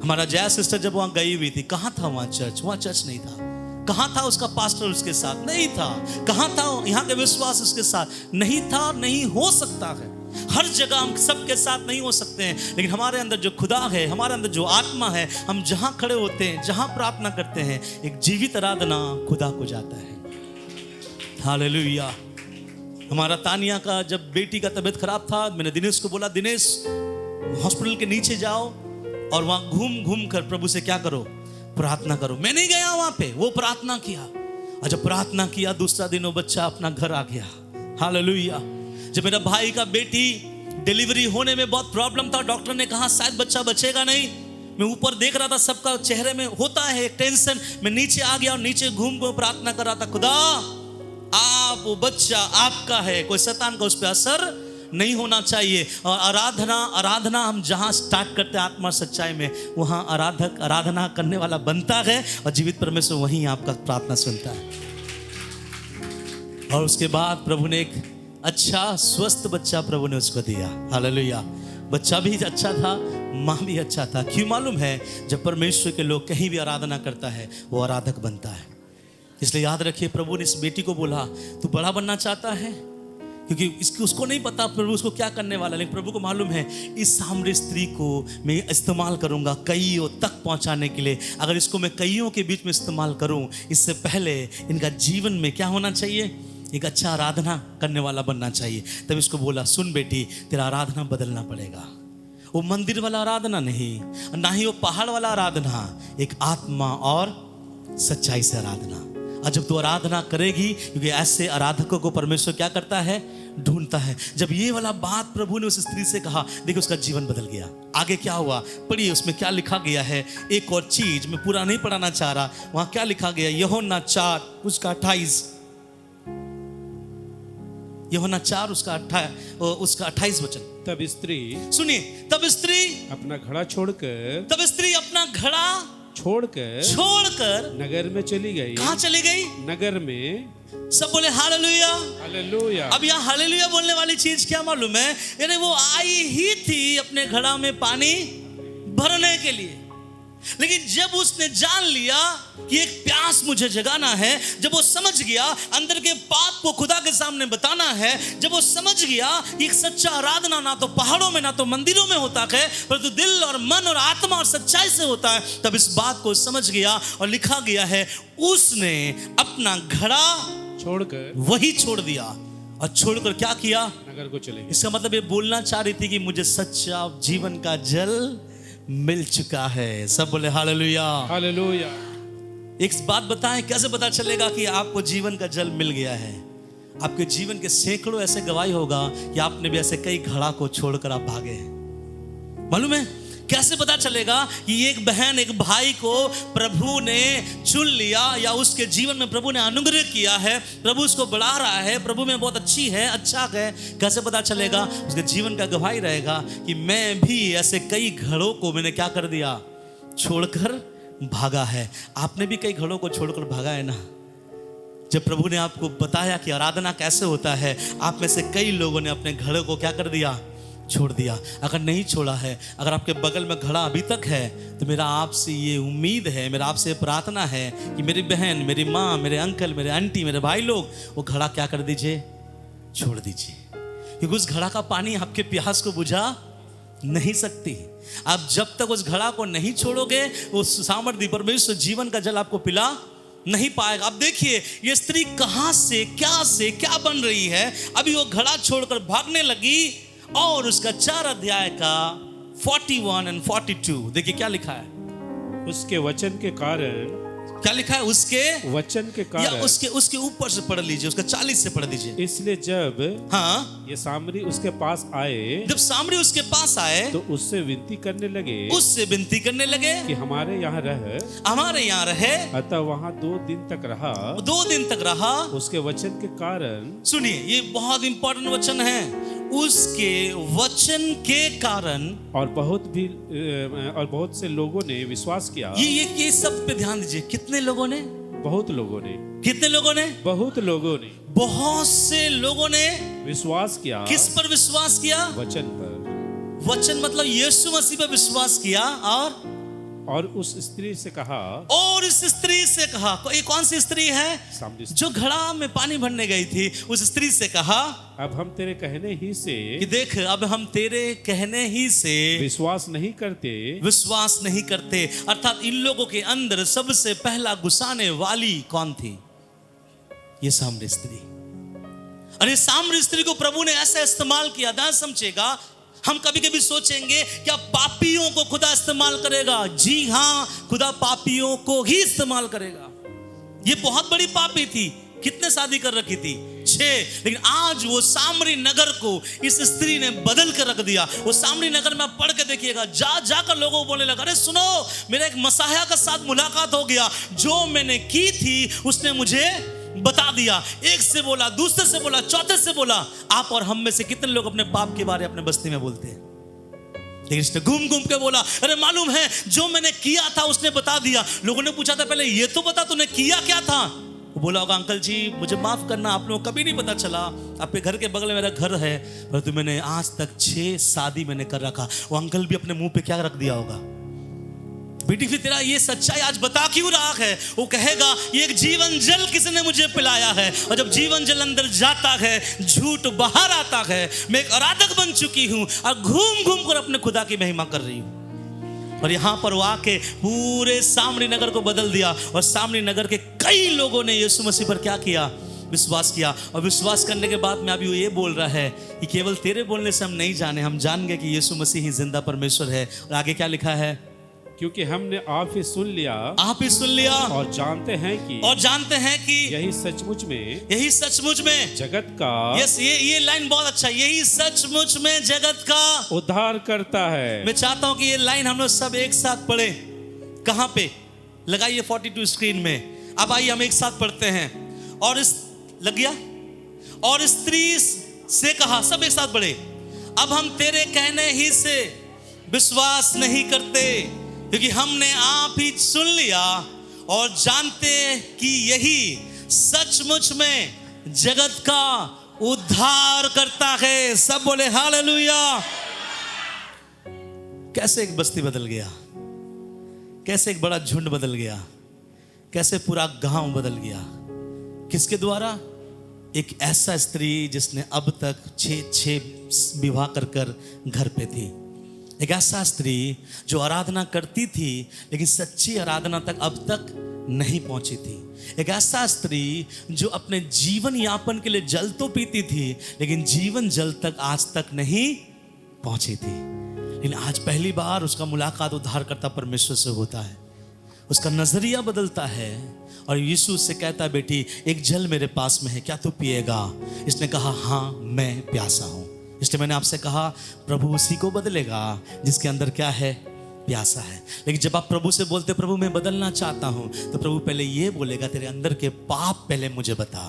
हमारा जया सिस्टर जब वहां गई हुई थी, कहां था वहां चर्च? वहां चर्च नहीं था। कहां था उसका पास्टर? उसके साथ नहीं था। कहां था यहाँ के विश्वास? उसके साथ नहीं था, नहीं हो सकता है। हर जगह हम सबके साथ नहीं हो सकते हैं, लेकिन हमारे अंदर जो खुदा है, हमारे अंदर जो आत्मा है, हम जहां खड़े होते हैं, जहां प्रार्थना करते हैं, एक जीवित आराधना खुदा को जाता है। हालेलुया। हमारा तानिया का जब बेटी का तबीयत खराब था, मैंने दिनेश को बोला, दिनेश हॉस्पिटल के नीचे जाओ और वहां घूम घूम कर प्रभु से क्या करो? प्रार्थना करो। मैं नहीं गया वहां पे, वो प्रार्थना किया, और जब प्रार्थना किया दूसरा दिन वो बच्चा अपना घर आ गया। हालेलुया। जब मेरा भाई का बेटी डिलीवरी होने में बहुत प्रॉब्लम था, डॉक्टर ने कहा शायद बच्चा बचेगा नहीं। मैं ऊपर देख रहा था, सबका चेहरे में होता है एक टेंशन। मैं नीचे आ गया और नीचे घूम घूम प्रार्थना कर रहा था, खुदा आप, वो बच्चा आपका है, कोई शैतान का उस पर असर नहीं होना चाहिए। और आराधना हम जहां स्टार्ट करते हैं आत्मा सच्चाई में, वहां आराधना करने वाला बनता है, और जीवित परमेश्वर वहीं आपका प्रार्थना सुनता है। और उसके बाद प्रभु ने एक अच्छा स्वस्थ बच्चा प्रभु ने उसको दिया। हालेलुया। बच्चा भी अच्छा था, माँ भी अच्छा था। क्यों मालूम है? जब परमेश्वर के लोग कहीं भी आराधना करता है, वो आराधक बनता है। इसलिए याद रखिए, प्रभु ने इस बेटी को बोला, तू बड़ा बनना चाहता है? क्योंकि इसकी उसको नहीं पता प्रभु उसको क्या करने वाला, लेकिन प्रभु को मालूम है इस सामरी स्त्री को मैं इस्तेमाल करूंगा कईयों तक पहुंचाने के लिए। अगर इसको मैं कईयों के बीच में इस्तेमाल करूं, इससे पहले इनका जीवन में क्या होना चाहिए, एक अच्छा आराधना करने वाला बनना चाहिए। तब इसको बोला, सुन बेटी, तेरा आराधना बदलना पड़ेगा। वो मंदिर वाला आराधना नहीं, ना ही वो पहाड़ वाला आराधना, एक आत्मा और सच्चाई से आराधना। और जब तू आराधना करेगी, क्योंकि ऐसे आराधकों को परमेश्वर क्या करता है, ढूंढता है। जब ये वाला बात प्रभु ने उस स्त्री से कहा, देखिए उसका जीवन बदल गया। आगे क्या हुआ पढ़िए, उसमें क्या लिखा गया है। एक और चीज मैं पूरा नहीं पढ़ाना चाह रहा, वहां क्या लिखा गया, यूहन्ना 4 उसका 28, यूहन्ना 4 उसका 28 वचन। तब स्त्री, सुनिए, तब स्त्री अपना घड़ा छोड़कर, तब स्त्री अपना घड़ा छोड़कर नगर में चली गई। कहाँ चली गई, नगर में। सब बोले हालेलुया। हालेलुया। अब यहाँ हालेलुया बोलने वाली चीज क्या मालूम है, यानी वो आई ही थी अपने घड़ा में पानी भरने के लिए, लेकिन जब उसने जान लिया कि एक प्यास मुझे जगाना है, जब वो समझ गया अंदर के पाप को खुदा के सामने बताना है, जब वो समझ गया कि एक सच्चा आराधना ना तो पहाड़ों में ना तो मंदिरों में होता है, परंतु दिल और मन और आत्मा और सच्चाई से होता है, तब इस बात को समझ गया। और लिखा गया है उसने अपना घड़ा छोड़कर वही छोड़ दिया, और छोड़कर क्या किया, नगर को चले गए। इसका मतलब ये बोलना चाह रही थी कि मुझे सच्चा जीवन का जल मिल चुका है। सब बोले हालेलुया। हालेलुया। एक बात बताएं, कैसे पता चलेगा कि आपको जीवन का जल मिल गया है। आपके जीवन के सैकड़ों ऐसे गवाही होगा कि आपने भी ऐसे कई घड़ा को छोड़कर आप भागे हैं। मालूम है कैसे पता चलेगा कि एक बहन एक भाई को प्रभु ने चुन लिया, या उसके जीवन में प्रभु ने अनुग्रह किया है, प्रभु उसको बढ़ा रहा है, प्रभु में बहुत अच्छी है, अच्छा है। कैसे पता चलेगा, उसके जीवन का गवाही रहेगा कि मैं भी ऐसे कई घड़ों को मैंने क्या कर दिया, छोड़कर भागा है। आपने भी कई घड़ों को छोड़कर भागा है ना। जब प्रभु ने आपको बताया कि आराधना कैसे होता है, आप में से कई लोगों ने अपने घड़ों को क्या कर दिया, छोड़ दिया। अगर नहीं छोड़ा है, अगर आपके बगल में घड़ा अभी तक है, तो मेरा आपसे ये उम्मीद है, मेरा आपसे प्रार्थना है कि मेरी बहन, मेरी माँ, मेरे अंकल, मेरे आंटी, मेरे भाई लोग, वो घड़ा क्या कर दीजिए, छोड़ दीजिए, क्योंकि उस घड़ा का पानी आपके प्यास को बुझा नहीं सकती। आप जब तक उस घड़ा को नहीं छोड़ोगे, उस सामर्थ्य परमेश्वर जीवन का जल आपको पिला नहीं पाएगा। अब देखिए ये स्त्री कहां से क्या बन रही है। अभी वो घड़ा छोड़कर भागने लगी, और उसका 4 अध्याय का 41 और 42 देखिए क्या लिखा है। उसके वचन के कारण, क्या लिखा है, उसके वचन के कारण, या उसके ऊपर से पढ़ लीजिए, उसका 40 से पढ़ दीजिए। इसलिए जब हाँ, ये सामरी उसके पास आए, जब सामरी उसके पास आए तो उससे विनती करने लगे कि हमारे यहाँ रहे। अतः वहाँ 2 दिन तक रहा। उसके वचन के कारण, सुनिए ये बहुत इंपॉर्टेंट वचन है, उसके वचन के कारण, और बहुत से लोगों ने विश्वास किया। ये सब पे ध्यान दीजिए। कितने लोगों ने, बहुत लोगों ने, कितने लोगों ने, बहुत लोगों ने, बहुत से लोगों ने विश्वास किया। किस पर विश्वास किया, वचन पर। वचन मतलब यीशु मसीह पर विश्वास किया। और उस स्त्री से कहा, ये कौन सी स्त्री है, जो घड़ा में पानी भरने गई थी, उस स्त्री से कहा, अब हम तेरे कहने ही से, कि देख अब हम तेरे कहने ही से विश्वास नहीं करते। अर्थात इन लोगों के अंदर सबसे पहला घुसाने वाली कौन थी, ये सामरी स्त्री। अरे सामरी स्त्री को प्रभु ने ऐसा इस्तेमाल किया, ध्यान समझेगा। हम कभी कभी सोचेंगे क्या पापियों को खुदा इस्तेमाल करेगा। जी हाँ, खुदा पापियों को ही इस्तेमाल करेगा। ये बहुत बड़ी पापी थी, कितने शादी कर रखी थी, 6, लेकिन आज वो सामरी नगर को इस स्त्री ने बदल कर रख दिया। वो सामरी नगर में पढ़ के देखिएगा, जाकर लोगों को बोलने लगा, अरे सुनो, मेरा एक मसाया के साथ मुलाकात हो गया, जो मैंने की थी उसने मुझे बता दिया। एक से बोला, दूसरे से बोला, चौथे से बोला। आप और हम में से कितने लोग अपने पाप के बारे अपने बस्ती में बोलते हैं, लेकिन इसने घूम के बोला, अरे मालूम है जो मैंने किया था उसने बता दिया। लोगों ने पूछा था पहले ये तो बता तूने किया क्या था। वो बोला होगा, अंकल जी मुझे माफ करना, आप लोगों को कभी नहीं पता चला, आपके घर के बगल में मेरा घर है, परंतु मैंने आज तक 6 शादी मैंने कर रखा। वो अंकल भी अपने मुंह पे क्या रख दिया होगा, बेटी फिर तेरा ये सच्चाई आज बता क्यों रहा है? वो कहेगा ये एक जीवन जल किसी ने मुझे पिलाया है, और जब जीवन जल अंदर जाता है झूठ बाहर आता है। मैं एक आराधक बन चुकी हूँ और घूम घूम कर अपने खुदा की महिमा कर रही हूँ। और यहाँ पर वो आके पूरे सामरी नगर को बदल दिया, और सामरी नगर के कई लोगों ने यीशु मसीह पर क्या किया? विश्वास किया। और विश्वास करने के बाद में अभी वो ये बोल रहा है कि केवल तेरे बोलने से हम नहीं जाने, हम जान गए कि यीशु मसीह ही जिंदा परमेश्वर है। और आगे क्या लिखा है? क्योंकि हमने आप ही सुन लिया, आप ही सुन लिया, और जानते हैं कि यही सचमुच में जगत का, यस ये लाइन बहुत अच्छा, यही सचमुच में जगत का उद्धार करता है। मैं चाहता हूं कि ये लाइन हम लोग सब एक साथ पढ़े। कहां पे? लगाइए 42 स्क्रीन में। अब आइए हम एक साथ पढ़ते हैं। और इस लग गया? और स्त्री से कहा, सब एक साथ पढ़े। अब हम तेरे कहने ही से विश्वास नहीं करते, क्योंकि हमने आप ही सुन लिया और जानते कि यही सचमुच में जगत का उद्धार करता है। सब बोले हालेलुया। कैसे एक बस्ती बदल गया, कैसे एक बड़ा झुंड बदल गया, कैसे पूरा गांव बदल गया। किसके द्वारा? एक ऐसा स्त्री जिसने अब तक 6 विवाह कर घर पे थी। एक ऐसा स्त्री जो आराधना करती थी लेकिन सच्ची आराधना तक अब तक नहीं पहुंची थी। एक ऐसा स्त्री जो अपने जीवन यापन के लिए जल तो पीती थी लेकिन जीवन जल तक आज तक नहीं पहुंची थी। लेकिन आज पहली बार उसका मुलाकात उद्धारकर्ता परमेश्वर से होता है। उसका नजरिया बदलता है और यीशु से कहता है, बेटी एक जल मेरे पास में है, क्या तू पिएगा? इसने कहा हाँ मैं प्यासा हूं। इसलिए मैंने आपसे कहा प्रभु उसी को बदलेगा जिसके अंदर क्या है? प्यासा है। लेकिन जब आप प्रभु से बोलते प्रभु मैं बदलना चाहता हूं, तो प्रभु पहले ये बोलेगा तेरे अंदर के पाप पहले मुझे बता।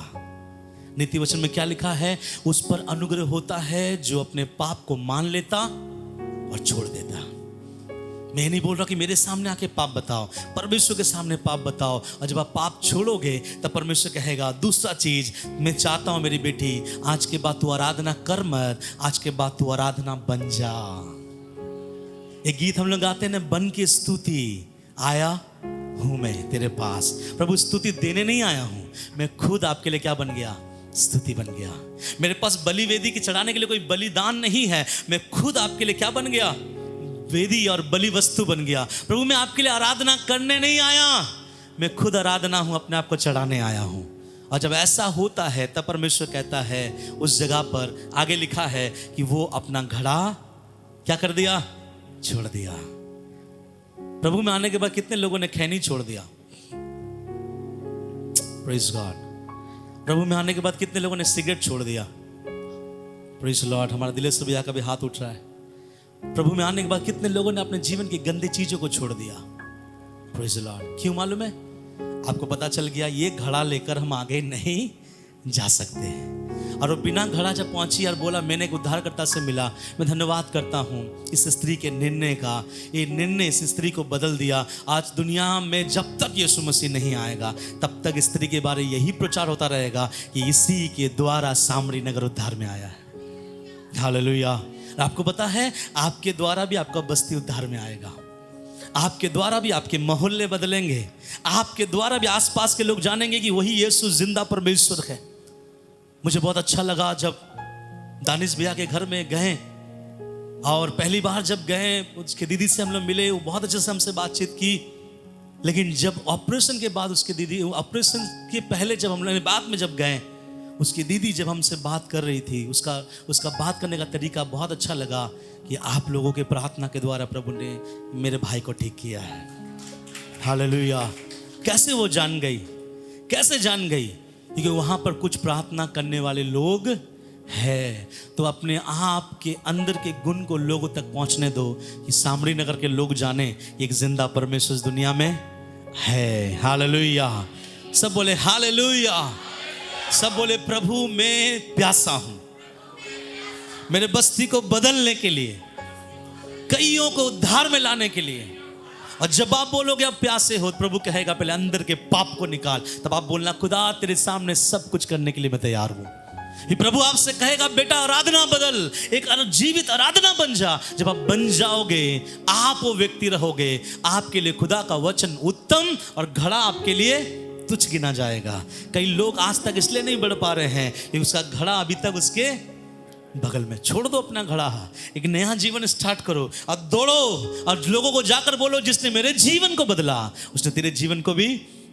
नीति वचन में क्या लिखा है? उस पर अनुग्रह होता है जो अपने पाप को मान लेता और छोड़ देता। मैं नहीं बोल रहा कि मेरे सामने आके पाप बताओ, परमेश्वर के सामने पाप बताओ, और जब आप पाप छोड़ोगे तब परमेश्वर कहेगा दूसरा चीज मैं चाहता हूं मेरी बेटी, आज के बाद तू आराधना कर मत, आज के बाद तू आराधना बन जा। एक गीत हम लोग गाते हैं ना, बन की स्तुति आया हूं मैं तेरे पास। प्रभु स्तुति देने नहीं आया हूं, मैं खुद आपके लिए क्या बन गया? स्तुति बन गया। मेरे पास बलि वेदी की चढ़ाने के लिए कोई बलिदान नहीं है, मैं खुद आपके लिए क्या बन गया? वेदी और बलि वस्तु बन गया। प्रभु मैं आपके लिए आराधना करने नहीं आया, मैं खुद आराधना हूं, अपने आप को चढ़ाने आया हूं। और जब ऐसा होता है तब परमेश्वर कहता है उस जगह पर, आगे लिखा है कि वो अपना घड़ा क्या कर दिया? छोड़ दिया। प्रभु में आने के बाद कितने लोगों ने खैनी छोड़ दिया? Praise God. प्रभु में आने के बाद कितने लोगों ने सिगरेट छोड़ दिया? Praise Lord. हमारा दिलेश्वर भैया का भी हाथ उठ रहा है। प्रभु में आने के बाद कितने लोगों ने अपने जीवन की गंदी चीजों को छोड़ दिया? Praise the Lord. क्यों मालूम है? आपको पता चल गया ये घड़ा लेकर हम आगे नहीं जा सकते। और वो बिना घड़ा जब पहुंची और बोला मैंने एक उद्धारकर्ता से मिला, मैं धन्यवाद करता हूं इस स्त्री के निर्णय का। ये निर्णय इस स्त्री को बदल दिया। आज दुनिया में जब तक यीशु मसीह नहीं आएगा तब तक स्त्री के बारे यही प्रचार होता रहेगा कि इसी के द्वारा सामरी नगर उद्धार में आया है। हालेलुया। आपको पता है आपके द्वारा भी आपका बस्ती उद्धार में आएगा। आपके द्वारा भी आपके मोहल्ले बदलेंगे। आपके द्वारा भी आसपास के लोग जानेंगे कि वही यीशु जिंदा परमेश्वर है। मुझे बहुत अच्छा लगा जब दानिश भैया के घर में गए, और पहली बार जब गए उसके दीदी से हम लोग मिले, वो बहुत अच्छे से हमसे बातचीत की। लेकिन जब ऑपरेशन के बाद उसके दीदी, ऑपरेशन के पहले जब हम लोग बाद में जब गए, उसकी दीदी जब हमसे बात कर रही थी, उसका बात करने का तरीका बहुत अच्छा लगा कि आप लोगों के प्रार्थना के द्वारा प्रभु ने मेरे भाई को ठीक किया है। हालेलुया। कैसे वो जान गई? कैसे जान गई? क्योंकि वहां पर कुछ प्रार्थना करने वाले लोग हैं। तो अपने आप के अंदर के गुण को लोगों तक पहुंचने दो कि सामरी नगर के लोग जाने एक जिंदा परमेश्वर इस दुनिया में है। हालेलुया। सब बोले हालेलुया। सब बोले प्रभु मैं प्यासा हूं, मेरे बस्ती को बदलने के लिए, कईयों को उद्धार में लाने के लिए। और जब आप बोलोगे आप प्यासे हो, प्रभु कहेगा पहले अंदर के पाप को निकाल। तब आप बोलना खुदा तेरे सामने सब कुछ करने के लिए मैं तैयार हूं। ये प्रभु आपसे कहेगा बेटा आराधना बदल, एक जीवित आराधना बन जा। जब आप बन जाओगे, आप वो व्यक्ति रहोगे, आपके लिए खुदा का वचन उत्तम और घड़ा आपके लिए तुच्छ गिना जाएगा। कई लोग आज तक इसलिए नहीं बढ़ पा रहे हैं कि उसका घड़ा अभी तक उसके बगल में। छोड़ दो अपना घड़ा, एक नया जीवन स्टार्ट करो और दौड़ो और लोगों को जाकर बोलो जिसने मेरे जीवन को बदला उसने तेरे जीवन को भी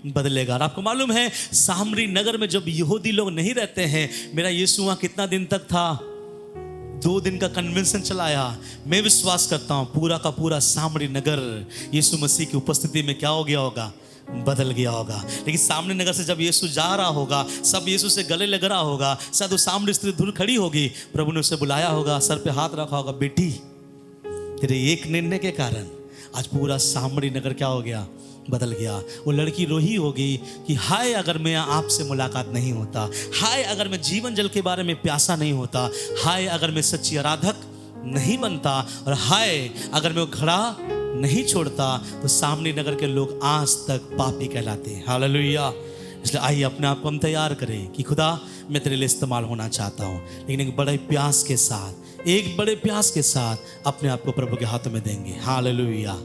बदलेगा। और आपको मालूम है सामरी नगर में जब यहूदी लोग नहीं रहते हैं, मेरा यीशु वहां कितना दिन तक था? 2 दिन का कन्वेंशन चलाया। मैं विश्वास करता हूं पूरा का पूरा सामरी नगर यीशु मसीह की उपस्थिति में क्या हो गया होगा? बदल गया होगा। लेकिन सामने नगर से जब यीशु जा रहा होगा, सब यीशु से गले लग रहा होगा, शायद वो सामने स्त्री दूर खड़ी होगी, प्रभु ने उसे बुलाया होगा, सर पे हाथ रखा होगा, बेटी तेरे एक निर्णय के कारण आज पूरा सामरी नगर क्या हो गया? बदल गया। वो लड़की रोही होगी कि हाय अगर मैं आपसे मुलाकात नहीं होता, हाय अगर मैं जीवन जल के बारे में प्यासा नहीं होता, हाय अगर मैं सच्ची आराधक नहीं बनता, और हाय अगर मैं वो घड़ा नहीं छोड़ता तो सामने नगर के लोग आज तक पापी कहलाते हैं। हालेलुया। इसलिए आइए अपने आप को हम तैयार करें कि खुदा मैं तेरे लिए इस्तेमाल होना चाहता हूँ, लेकिन एक बड़े प्यास के साथ, एक बड़े प्यास के साथ अपने आप को प्रभु के हाथों में देंगे। हालेलुया।